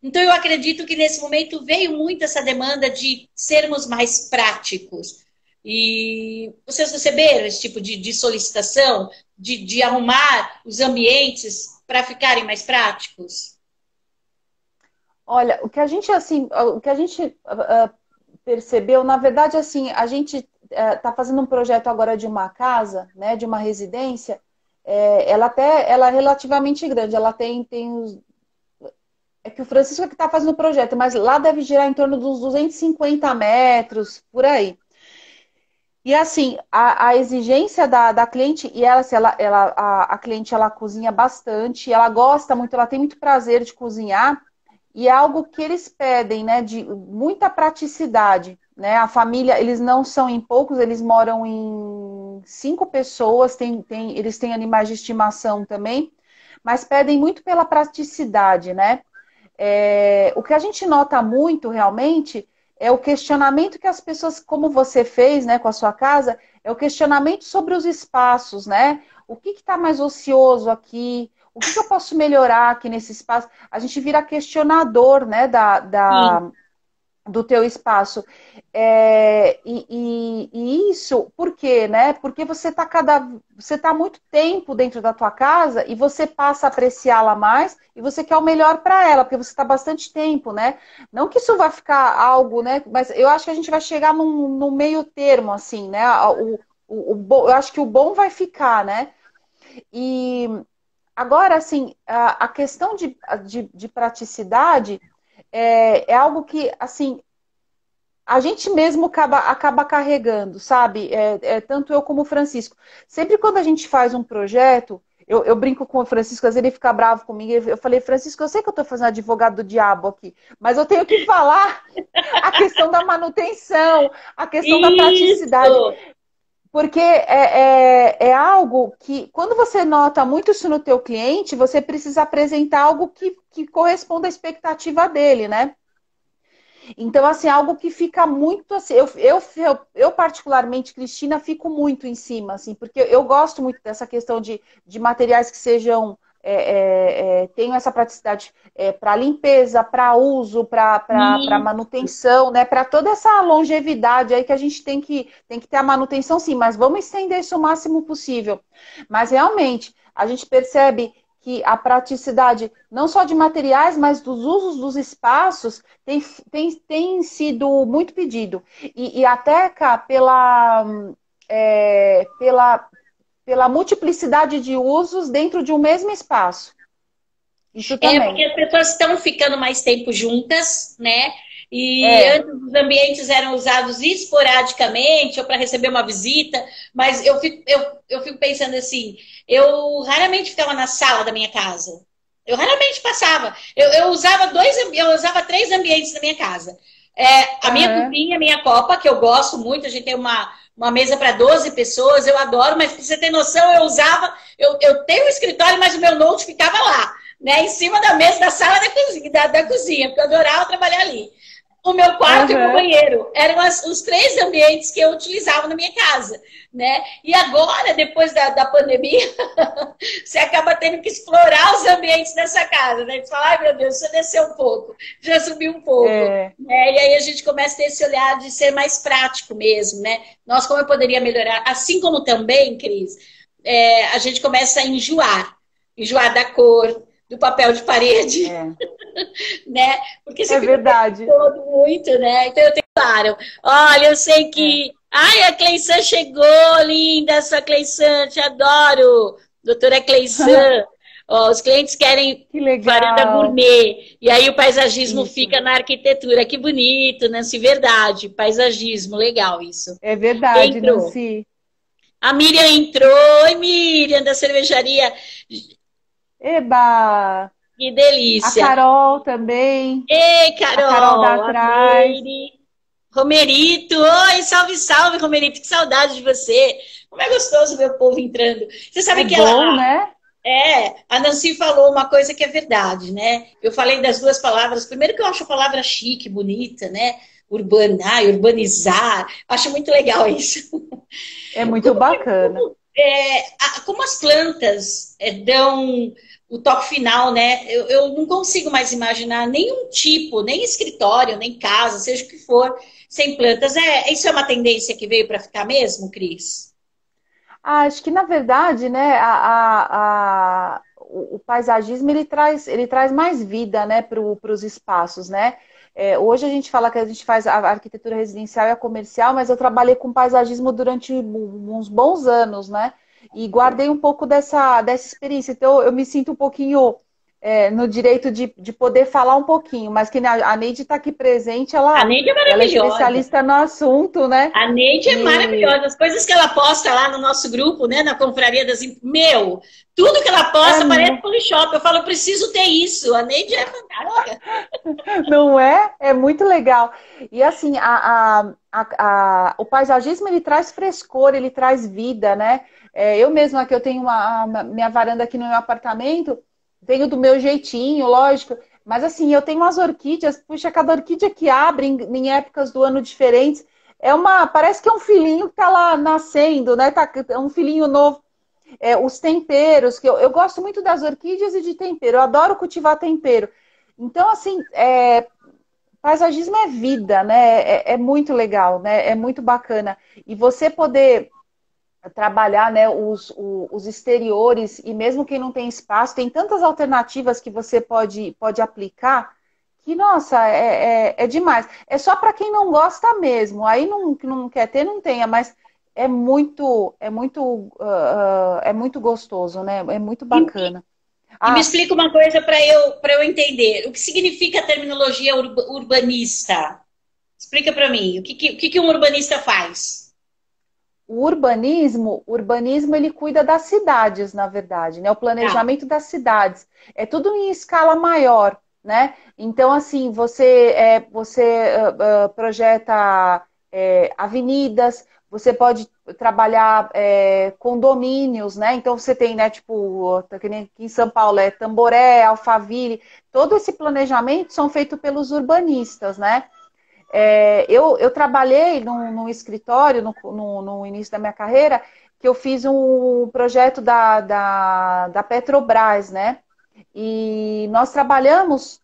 Então eu acredito que nesse momento veio muito essa demanda de sermos mais práticos. E vocês receberam esse tipo de solicitação, de arrumar os ambientes para ficarem mais práticos? Olha, o que a gente percebeu, na verdade, assim, a gente está fazendo um projeto agora de uma casa, né, de uma residência, ela é relativamente grande, ela tem os... É que o Francisco é que está fazendo o projeto, mas lá deve girar em torno dos 250 metros, por aí. E assim, a exigência da cliente, e ela, assim, a cliente ela cozinha bastante, ela gosta muito, ela tem muito prazer de cozinhar, e é algo que eles pedem, né, de muita praticidade, né? A família, eles não são em poucos, eles moram em 5 pessoas, eles têm animais de estimação também, mas pedem muito pela praticidade, né? O que a gente nota muito, realmente, é o questionamento que as pessoas, como você fez, né, com a sua casa, é o questionamento sobre os espaços, né? O que está mais ocioso aqui? O que eu posso melhorar aqui nesse espaço? A gente vira questionador, né, do teu espaço. E isso, por quê, né? Porque você tá muito tempo dentro da tua casa e você passa a apreciá-la mais e você quer o melhor para ela, porque você está bastante tempo, né? Não que isso vai ficar algo, né? Mas eu acho que a gente vai chegar num meio termo, assim, né? Eu acho que o bom vai ficar, né? E agora, assim, a questão de praticidade é algo que, assim, a gente mesmo acaba carregando, sabe? Tanto eu como o Francisco. Sempre quando a gente faz um projeto, eu brinco com o Francisco, às vezes ele fica bravo comigo. Eu falei, Francisco, eu sei que eu estou fazendo advogado do diabo aqui, mas eu tenho que falar a questão da manutenção, a questão da praticidade. Porque é algo que, quando você nota muito isso no teu cliente, você precisa apresentar algo que corresponda à expectativa dele, né? Então, assim, algo que fica muito assim... Eu particularmente, Cristina, fico muito em cima, assim, porque eu gosto muito dessa questão de materiais que sejam... tenham essa praticidade para limpeza, para uso, para manutenção, né? Para toda essa longevidade aí que a gente tem que ter a manutenção, sim, mas vamos estender isso o máximo possível. Mas realmente, a gente percebe que a praticidade, não só de materiais, mas dos usos dos espaços, tem sido muito pedido. E até, cá, pela multiplicidade de usos dentro de um mesmo espaço. Isso também. Porque as pessoas estão ficando mais tempo juntas, né? E antes os ambientes eram usados esporadicamente ou para receber uma visita, mas eu fico pensando assim, eu raramente ficava na sala da minha casa. Eu raramente passava. Eu usava 3 ambientes na minha casa. A minha cozinha, a minha copa, que eu gosto muito, a gente tem uma mesa para 12 pessoas, eu adoro, mas para você ter noção, eu tenho um escritório, mas o meu note ficava lá, né, em cima da mesa da sala da cozinha, porque eu adorava trabalhar ali. O meu quarto e o meu banheiro eram os 3 ambientes que eu utilizava na minha casa, né? E agora, depois da pandemia, você acaba tendo que explorar os ambientes dessa casa, né? Você fala, ai meu Deus, você desceu um pouco, já subiu um pouco. Né? E aí a gente começa a ter esse olhar de ser mais prático mesmo, né? Nós, como eu poderia melhorar? Assim como também, Cris, a gente começa a enjoar da cor, do papel de parede, né? Porque você fica verdade. todo muito, né? Então eu tenho claro. Olha, eu sei que... Ai, a Cleissan chegou, linda, sua Cleissan, te adoro. Doutora Cleissan. Os clientes querem varanda gourmet. E aí o paisagismo fica na arquitetura. Que bonito, Nancy, verdade. Paisagismo, legal isso. É verdade, Nancy. A Miriam entrou. Oi, Miriam, da cervejaria. Eba! Que A delícia. Carol também. Ei, A Carol da Carol, a Atrás. Meire, Romerito. Oi, salve, salve, Romerito. Que saudade de você. Como é gostoso ver o povo entrando. Você É sabe que bom, né? a Nancy falou uma coisa que é verdade, né? Eu falei das duas palavras. Primeiro que eu acho a palavra chique, bonita, né? Urbanar, urbanizar. Acho muito legal isso. É muito bacana. Como as plantas dão o toque final, né? Eu não consigo mais imaginar nenhum tipo, nem escritório, nem casa, seja o que for, sem plantas. Isso é uma tendência que veio para ficar mesmo, Cris? Ah, acho que na verdade, né, o paisagismo ele traz mais vida, né, para os espaços, né? Hoje a gente fala que a gente faz a arquitetura residencial e a comercial, mas eu trabalhei com paisagismo durante uns bons anos, né? E guardei um pouco dessa experiência. Então eu me sinto um pouquinho no direito de poder falar um pouquinho, mas que a Neide está aqui presente, A ela, Neide é ela é maravilhosa. especialista no assunto, né? A Neide é E maravilhosa. As coisas que ela posta lá no nosso grupo, né, na Confraria das... Meu, tudo que ela é posta parece Polishop. Eu falo, eu preciso ter isso. A Neide é fantástica. Não é? É muito legal. E assim, o paisagismo ele traz frescor, ele traz vida, né? Eu mesma que eu tenho minha varanda aqui no meu apartamento, tenho do meu jeitinho, lógico. Mas assim, eu tenho umas orquídeas, puxa, cada orquídea que abre em épocas do ano diferentes, parece que é um filhinho que tá lá nascendo, né? É um filhinho novo. Os temperos, que eu gosto muito das orquídeas e de tempero, eu adoro cultivar tempero. Então, assim, paisagismo é vida, né? É muito legal, né? É muito bacana. E você poder trabalhar, né, os exteriores, e mesmo quem não tem espaço, tem tantas alternativas que você pode aplicar, que, nossa, é demais. É só para quem não gosta mesmo. Aí não quer ter, não tenha, mas é muito gostoso, né? É muito bacana. E me Ah, explica uma coisa para eu entender. O que significa a terminologia urbanista? Explica para mim. O que um urbanista faz? o urbanismo ele cuida das cidades, na verdade, né? O Tá. planejamento das cidades. É tudo em escala maior, né? Então, assim, você projeta avenidas, você pode trabalhar condomínios, né? Então você tem, né, tipo, que nem aqui em São Paulo, Tamboré, Alphaville, todo esse planejamento são feitos pelos urbanistas, né? Eu trabalhei num escritório no início da minha carreira, que eu fiz um projeto da Petrobras, né? E nós trabalhamos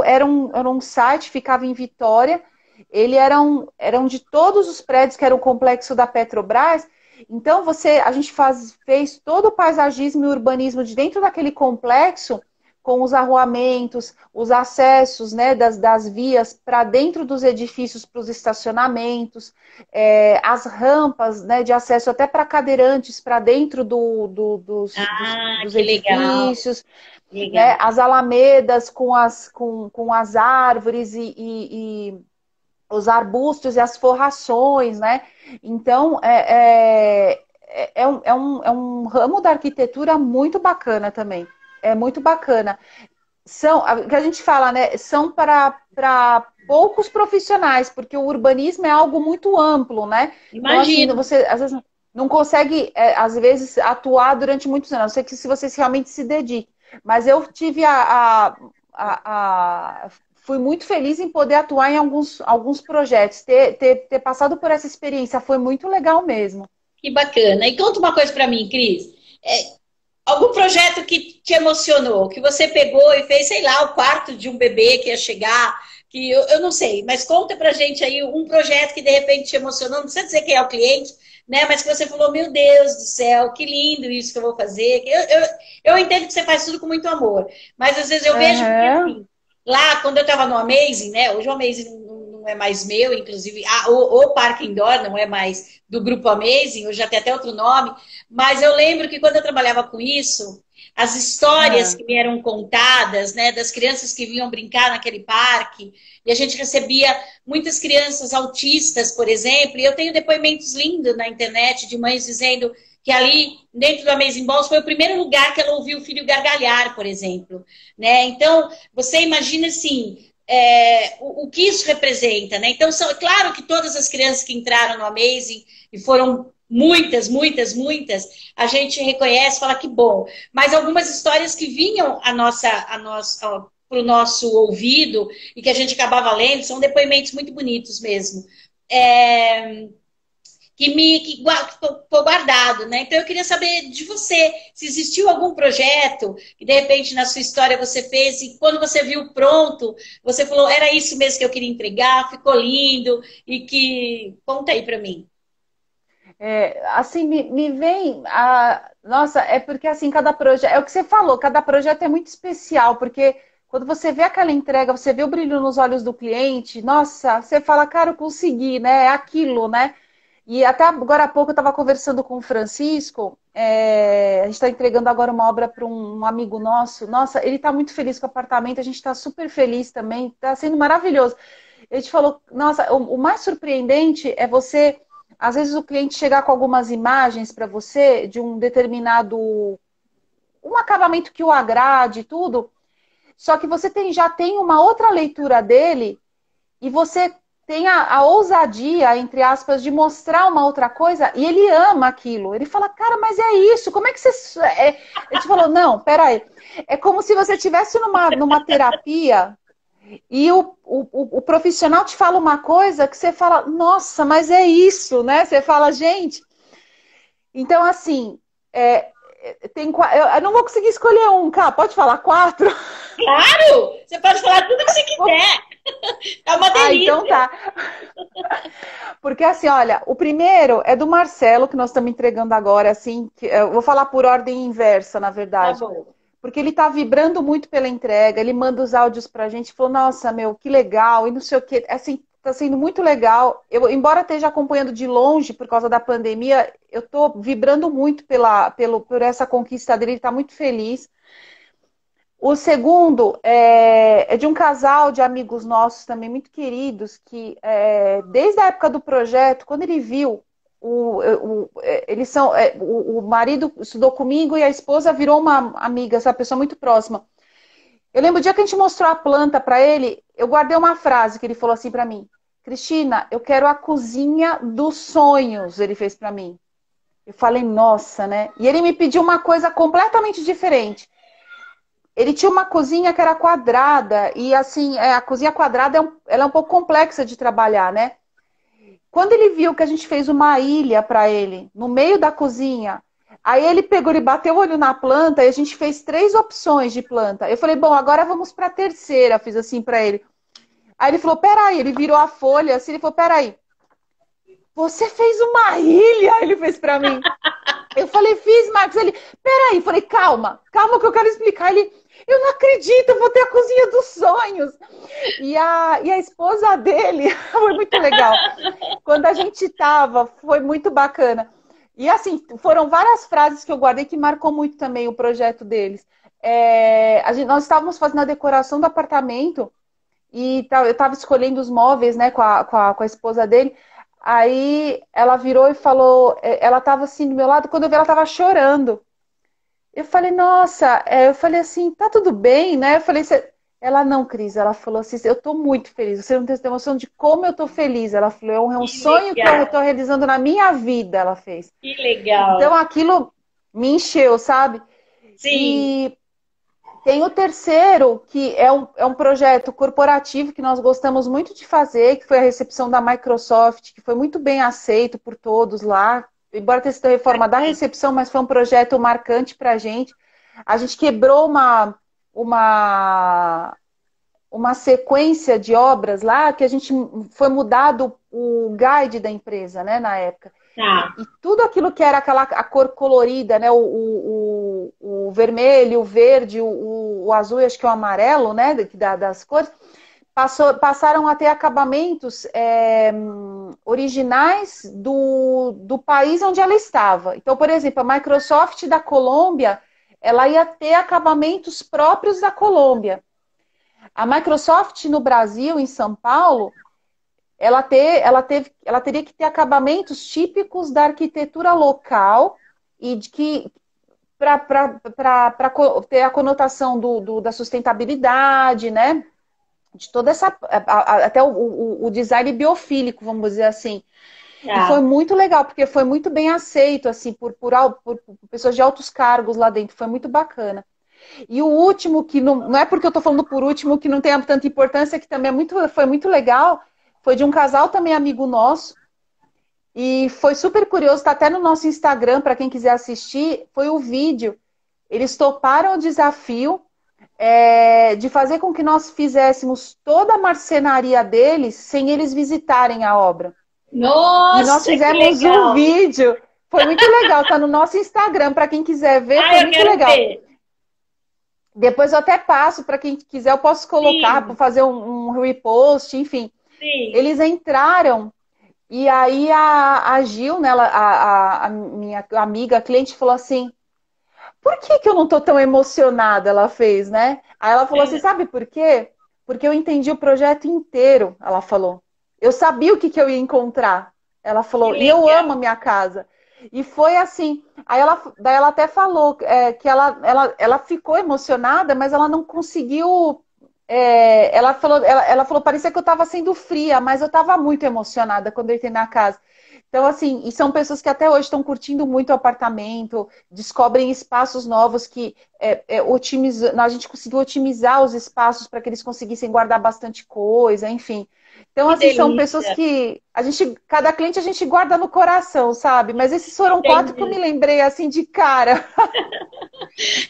era um site, ficava em Vitória, ele eram de todos os prédios que era o complexo da Petrobras. Então a gente fez todo o paisagismo e urbanismo de dentro daquele complexo, com os arruamentos, os acessos, né, das vias para dentro dos edifícios, para os estacionamentos, as rampas, né, de acesso até para cadeirantes para dentro Ah, dos que legal. edifícios, né, Legal. as alamedas com as árvores e os arbustos e as forrações, né? Então, é um ramo da arquitetura muito bacana também. É muito bacana. Que a gente fala, né? São para poucos profissionais, porque o urbanismo é algo muito amplo, né? Então, assim, Imagino. você às vezes não consegue, às vezes, atuar durante muitos anos. Não sei que se você realmente se dedique. Mas eu tive fui muito feliz em poder atuar em alguns projetos. Ter passado por essa experiência foi muito legal mesmo. Que bacana. E conta uma coisa para mim, Cris. Algum projeto que te emocionou, que você pegou e fez, sei lá, o quarto de um bebê que ia chegar, que eu não sei, mas conta pra gente aí um projeto que de repente te emocionou, não precisa dizer quem é o cliente, né? Mas que você falou, meu Deus do céu, que lindo isso que eu vou fazer. Eu entendo que você faz tudo com muito amor, mas às vezes eu vejo porque Uhum. assim, lá quando eu estava no Amazing, né? Hoje o Amazing não é mais meu, inclusive, o Parque Indoor não é mais do grupo Amazing, hoje já tem até outro nome, mas eu lembro que quando eu trabalhava com isso, as histórias Ah, que me eram contadas, né, das crianças que vinham brincar naquele parque, e a gente recebia muitas crianças autistas, por exemplo, e eu tenho depoimentos lindos na internet de mães dizendo que ali, dentro do Amazing Balls, foi o primeiro lugar que ela ouviu o filho gargalhar, por exemplo, né? Então, você imagina assim, o que isso representa, né? Então, é claro que todas as crianças que entraram no Amazing, e foram muitas, muitas, muitas, a gente reconhece, fala que bom. Mas algumas histórias que vinham para o nosso ouvido e que a gente acabava lendo, são depoimentos muito bonitos mesmo. É, que ficou guardado, né? Então eu queria saber de você, se existiu algum projeto que de repente na sua história você fez e quando você viu pronto, você falou, era isso mesmo que eu queria entregar, ficou lindo e que conta aí para mim. assim, me vem a... Nossa, é porque assim, cada projeto... É o que você falou, cada projeto é muito especial, porque quando você vê aquela entrega, você vê o brilho nos olhos do cliente, nossa, você fala, cara, eu consegui, né? É aquilo, né? E até agora há pouco eu estava conversando com o Francisco, a gente está entregando agora uma obra para um amigo nosso. Nossa, ele está muito feliz com o apartamento, a gente está super feliz também, está sendo maravilhoso. A gente falou, nossa, o mais surpreendente é você, às vezes o cliente chegar com algumas imagens para você de um determinado, um acabamento que o agrade e tudo, só que você já tem uma outra leitura dele e você tem a ousadia, entre aspas, de mostrar uma outra coisa e ele ama aquilo. Ele fala, cara, mas é isso, como é que você... Ele te falou, não, peraí. É como se você estivesse numa terapia e o profissional te fala uma coisa que você fala, nossa, mas é isso, né? Você fala, gente... Então, assim, eu não vou conseguir escolher um, cara. Pode falar quatro? Claro! Você pode falar tudo que você quiser. É uma Ah, então delícia. tá. Porque assim, olha, o primeiro é do Marcelo, que nós estamos entregando agora, assim, eu vou falar por ordem inversa, na Tá verdade. bom. Porque ele tá vibrando muito pela entrega, ele manda os áudios pra gente, falou, nossa, meu, que legal, e não sei o quê. Assim, tá sendo muito legal. Eu, embora esteja acompanhando de longe por causa da pandemia, eu tô vibrando muito por essa conquista dele, ele tá muito feliz. O segundo é de um casal de amigos nossos também muito queridos, que desde a época do projeto, quando ele viu, eles são, o marido estudou comigo e a esposa virou uma amiga, essa pessoa muito próxima. Eu lembro o dia que a gente mostrou a planta para ele, eu guardei uma frase que ele falou assim para mim: Cristina, eu quero a cozinha dos sonhos, ele fez para mim. Eu falei, nossa, né? E ele me pediu uma coisa completamente diferente. Ele tinha uma cozinha que era quadrada, e assim, a cozinha quadrada ela é um pouco complexa de trabalhar, né? Quando ele viu que a gente fez uma ilha para ele, no meio da cozinha, aí ele pegou, ele bateu o olho na planta e a gente fez 3 opções de planta. Eu falei, bom, agora vamos para a terceira, fiz assim para ele. Aí ele falou, peraí, ele virou a folha assim, ele falou, peraí, você fez uma ilha? Ele fez para mim. Eu falei, fiz, Marcos. Ele, peraí, eu falei, calma, calma que eu quero explicar. Ele, eu não acredito, eu vou ter a cozinha dos sonhos. E a esposa dele, foi muito legal. Quando a gente tava, foi muito bacana. E assim, foram várias frases que eu guardei que marcou muito também o projeto deles. Nós estávamos fazendo a decoração do apartamento e eu estava escolhendo os móveis, né, com a esposa dele. Aí ela virou e falou, ela estava assim do meu lado, quando eu vi ela estava chorando. Eu falei, nossa, eu falei assim, tá tudo bem, né? Eu falei, ela não, Cris, ela falou assim, eu tô muito feliz, você não tem noção de como eu tô feliz. Ela falou, é um Que sonho que eu legal. tô realizando na minha vida, ela fez. Que legal. Então aquilo me encheu, sabe? Sim. E tem o terceiro, que é um projeto corporativo que nós gostamos muito de fazer, que foi a recepção da Microsoft, que foi muito bem aceito por todos lá. Embora tenha sido a reforma da recepção, mas foi um projeto marcante para a gente. A gente quebrou uma, uma sequência de obras lá, que a gente foi mudado o guide da empresa, né, na época. Tá. E tudo aquilo que era a cor colorida, né? O vermelho, o verde, o azul e acho que o amarelo, né? Das cores, passaram a ter acabamentos originais do país onde ela estava. Então, por exemplo, a Microsoft da Colômbia, ela ia ter acabamentos próprios da Colômbia. A Microsoft no Brasil, em São Paulo, ela teria que ter acabamentos típicos da arquitetura local e de que para ter a conotação da sustentabilidade, né? De toda essa até o design biofílico, vamos dizer assim. E foi muito legal, porque foi muito bem aceito assim por pessoas de altos cargos lá dentro, foi muito bacana. E o último, que não é porque eu estou falando por último que não tem tanta importância, que também foi muito legal, foi de um casal também amigo nosso, e foi super curioso, está até no nosso Instagram, para quem quiser assistir, foi o vídeo. Eles toparam o desafio de fazer com que nós fizéssemos toda a marcenaria deles sem eles visitarem a obra. Nossa, e nós fizemos um vídeo, foi muito legal, tá no nosso Instagram, para quem quiser ver, foi muito legal. Ver. Depois eu até passo, para quem quiser, eu posso colocar, para fazer um repost, enfim. Sim. Eles entraram, e aí a Gil, né, a minha amiga, a cliente, falou assim, por que eu não tô tão emocionada? Ela fez, né? Aí ela falou assim, sabe por quê? Porque eu entendi o projeto inteiro, ela falou. Eu sabia o que eu ia encontrar. Ela falou, e eu amo a minha casa. E foi assim. Daí ela até falou que ela ficou emocionada, mas ela não conseguiu. Ela falou, parecia que eu estava sendo fria, mas eu estava muito emocionada quando eu entrei na casa. Então, assim, e são pessoas que até hoje estão curtindo muito o apartamento, descobrem espaços novos que a gente conseguiu otimizar os espaços para que eles conseguissem guardar bastante coisa, enfim. Então, assim, são pessoas que cada cliente a gente guarda no coração, sabe? Mas esses foram 4 que eu me lembrei, assim, de cara.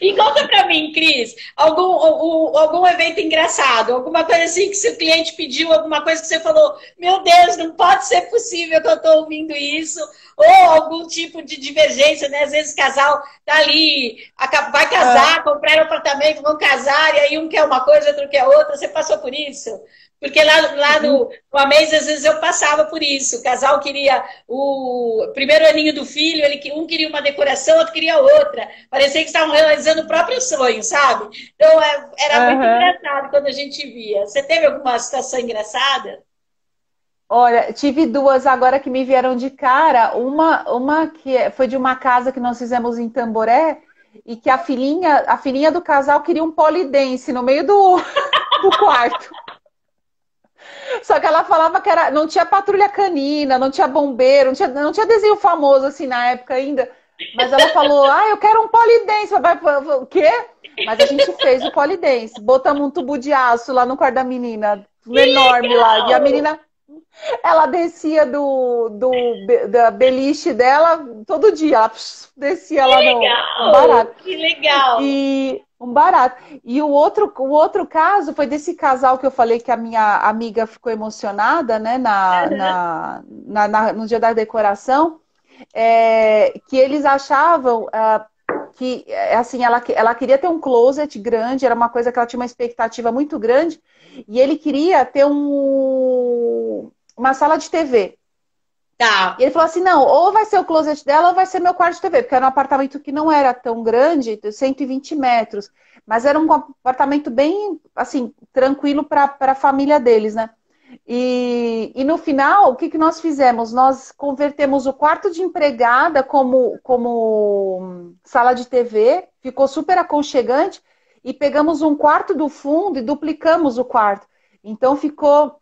E conta pra mim, Cris, algum evento engraçado, alguma coisa assim que seu cliente pediu, alguma coisa que você falou, meu Deus, não pode ser possível que eu tô ouvindo isso, ou algum tipo de divergência, né? Às vezes o casal tá ali, vai casar, compraram um apartamento, vão casar, e aí um quer uma coisa, outro quer outra, você passou por isso? Porque lá no Amaze, às vezes eu passava por isso. O casal queria o primeiro aninho do filho, um queria uma decoração, outro queria outra. Parecia que estavam realizando o próprio sonho, sabe? Então era muito engraçado quando a gente via. Você teve alguma situação engraçada? Olha, tive 2 agora que me vieram de cara. Uma que foi de uma casa que nós fizemos em Tamboré e que a filhinha do casal queria um polidense no meio do quarto. Só que ela falava que não tinha patrulha canina, não tinha bombeiro, não tinha desenho famoso assim na época ainda. Mas ela falou, eu quero um polidense. O quê? Mas a gente fez o polidense. Botamos um tubo de aço lá no quarto da menina, enorme lá. E a menina, ela descia da beliche dela todo dia. Ela descia lá no barato. Que legal! E um barato. E o outro caso foi desse casal que eu falei que a minha amiga ficou emocionada, né, no dia da decoração, que eles achavam que, assim, ela queria ter um closet grande, era uma coisa que ela tinha uma expectativa muito grande, e ele queria ter uma sala de TV. Tá. E ele falou assim, não, ou vai ser o closet dela ou vai ser meu quarto de TV, porque era um apartamento que não era tão grande, 120 metros, mas era um apartamento bem, assim, tranquilo para a família deles, né? E no final, o que nós fizemos? Nós convertemos o quarto de empregada como sala de TV, ficou super aconchegante, e pegamos um quarto do fundo e duplicamos o quarto. Então ficou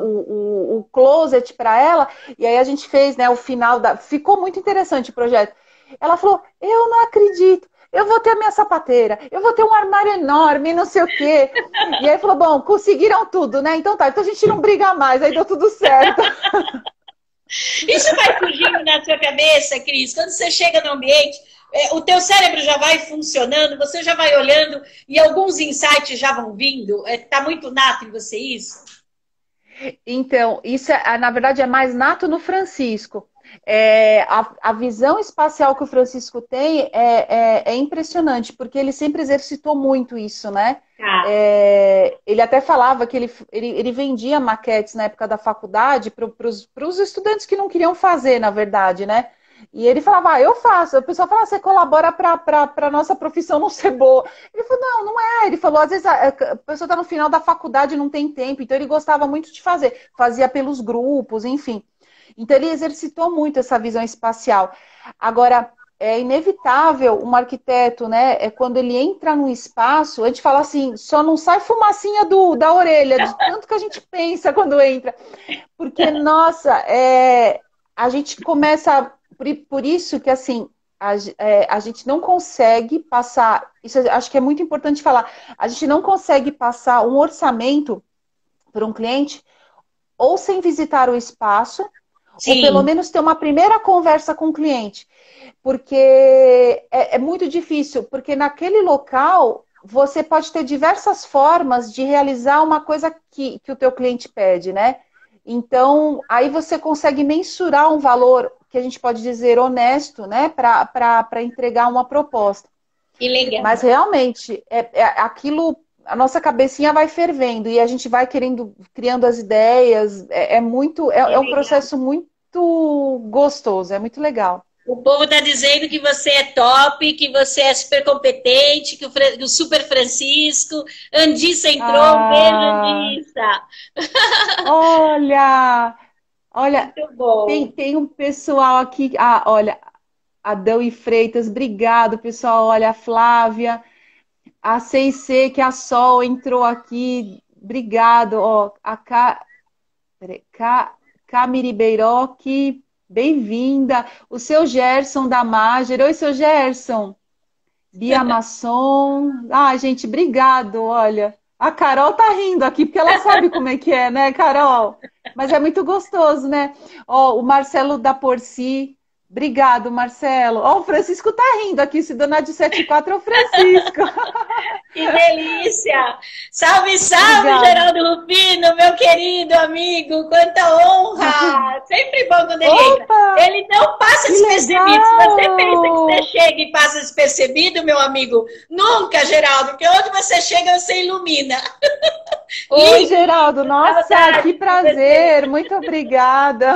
o closet para ela, e aí a gente fez, né, o final ficou muito interessante o projeto. Ela falou, eu não acredito, eu vou ter a minha sapateira, eu vou ter um armário enorme, não sei o quê. E aí falou, bom, conseguiram tudo, né? Então tá, então a gente não briga mais, aí deu tudo certo. Isso vai surgindo na sua cabeça, Cris, quando você chega no ambiente, o teu cérebro já vai funcionando, você já vai olhando e alguns insights já vão vindo? Tá muito nato em você isso? Então, isso na verdade é mais nato no Francisco. A visão espacial que o Francisco tem é impressionante, porque ele sempre exercitou muito isso, né? Ele até falava que ele vendia maquetes na época da faculdade para os estudantes que não queriam fazer, na verdade, né? E ele falava, eu faço. A pessoa fala, você colabora para a nossa profissão não ser boa. Ele falou, não, não é. Ele falou, às vezes a pessoa está no final da faculdade e não tem tempo. Então ele gostava muito de fazer. Fazia pelos grupos, enfim. Então ele exercitou muito essa visão espacial. Agora, é inevitável um arquiteto, né? É quando ele entra num espaço, a gente fala assim, só não sai fumacinha da orelha, de tanto que a gente pensa quando entra. Porque, nossa, a gente começa. Por isso que, assim, a gente não consegue passar. Isso eu acho que é muito importante falar. A gente não consegue passar um orçamento para um cliente ou sem visitar o espaço, ou pelo Sim, menos ter uma primeira conversa com o cliente. Porque é muito difícil, porque naquele local você pode ter diversas formas de realizar uma coisa que o teu cliente pede, né? Então, aí você consegue mensurar um valor que a gente pode dizer honesto, né? Para entregar uma proposta. que legal. Mas realmente, aquilo, a nossa cabecinha vai fervendo e a gente vai criando as ideias. É um processo muito gostoso, é muito legal. O povo está dizendo que você é top, que você é super competente, que o Super Francisco. Andissa entrou, um beijo, Ah, Andissa. olha, Muito bom. tem um pessoal aqui. Olha, Adão e Freitas, obrigado, pessoal. Olha, a Flávia, a CIC, que a Sol entrou aqui, obrigado. Ó, peraí, Camiri Beiroque, bem-vinda. O seu Gerson da Mager. Oi, seu Gerson. Bia Masson. Ah, gente, obrigado. Olha, a Carol tá rindo aqui porque ela sabe como é que é, né, Carol? Mas é muito gostoso, né? Ó, o Marcelo da Porci. Obrigado, Marcelo. Ó, o Francisco tá rindo aqui. Se dona de 74 é o Francisco. Que delícia! Salve, salve, Obrigada. Geraldo Rufino, meu querido amigo, quanta honra! Sempre bom quando ele entra. Opa, Ele não passa que despercebido. Se você pensa que você legal! chega e passa despercebido, meu amigo, nunca, Geraldo, porque onde você chega, você ilumina. Oi, Lindo, Geraldo. Nossa, saudade que de você. prazer. Muito obrigada.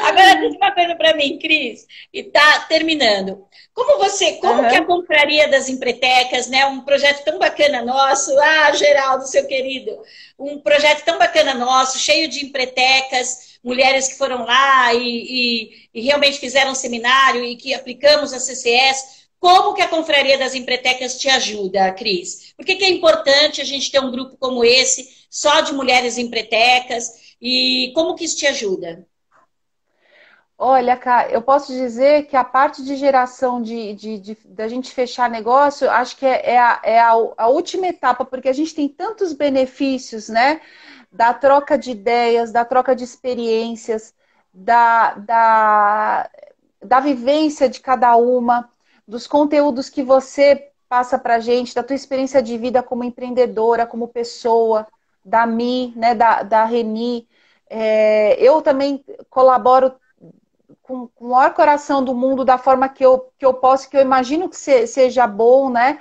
Agora diz uma coisa para mim, Cris, e tá terminando. Como que a Aham. Confraria das Empretecas, né, um projeto tão bacana nosso, Geraldo, seu querido, um projeto tão bacana nosso, cheio de empretecas, mulheres que foram lá e realmente fizeram um seminário e que aplicamos a CCS. Como que a Confraria das Empretecas te ajuda, Cris? Por que é importante a gente ter um grupo como esse, só de mulheres empretecas, e como que isso te ajuda? Olha, cara, eu posso dizer que a parte de geração da gente fechar negócio, acho que a última etapa, porque a gente tem tantos benefícios, né? Da troca de ideias, da troca de experiências, da, da, da vivência de cada uma, dos conteúdos que você passa pra gente, da tua experiência de vida como empreendedora, como pessoa, da Mi, né? Da Reni. Eu também colaboro com o maior coração do mundo, da forma que eu posso, que eu imagino que seja bom, né?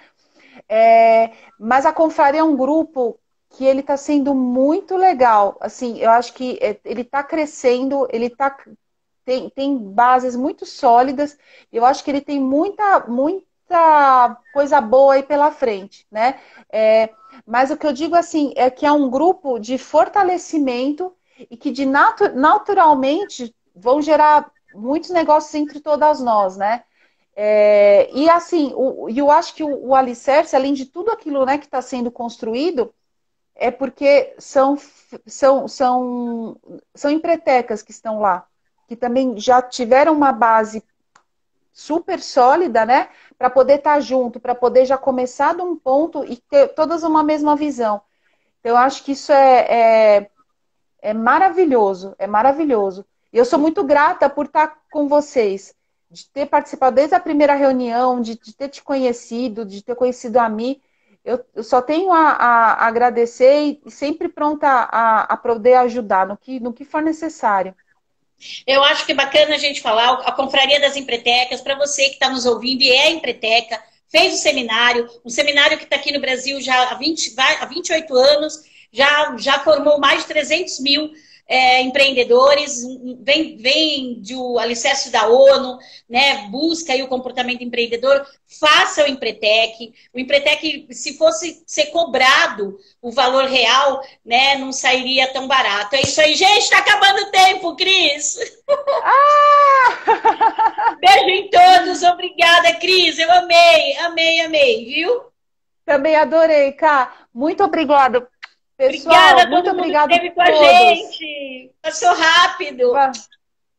Mas a Confraria é um grupo que ele está sendo muito legal. Assim, eu acho que ele está crescendo, tem bases muito sólidas. Eu acho que ele tem muita coisa boa aí pela frente, né? Mas o que eu digo assim é que é um grupo de fortalecimento e que naturalmente vão gerar muitos negócios entre todas nós, né? E assim, eu acho que o alicerce, além de tudo aquilo, né, que está sendo construído, é porque são empretecas que estão lá, que também já tiveram uma base super sólida, né, para poder estar junto, para poder já começar de um ponto e ter todas uma mesma visão. Então, eu acho que isso é maravilhoso, é maravilhoso. E eu sou muito grata por estar com vocês, de ter participado desde a primeira reunião, de ter te conhecido, de ter conhecido a Mi. Eu só tenho a agradecer e sempre pronta a poder ajudar no que for necessário. Eu acho que é bacana a gente falar, a Confraria das Empretecas, para você que está nos ouvindo e é empreteca, fez o seminário, um seminário que está aqui no Brasil já há 28 anos, já formou mais de 300 mil empreendedores, vem do alicerce da ONU, né? Busca aí o comportamento empreendedor, faça o Empretec. O Empretec, se fosse ser cobrado o valor real, né, não sairia tão barato. É isso aí, gente, está acabando o tempo, Cris. Beijo em todos, obrigada, Cris, eu amei, viu? Também adorei, Cá. Muito obrigada. Pessoal, obrigada a todo muito mundo obrigada que esteve com a gente. Passou rápido.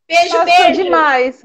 Beijo, Passou beijo. demais.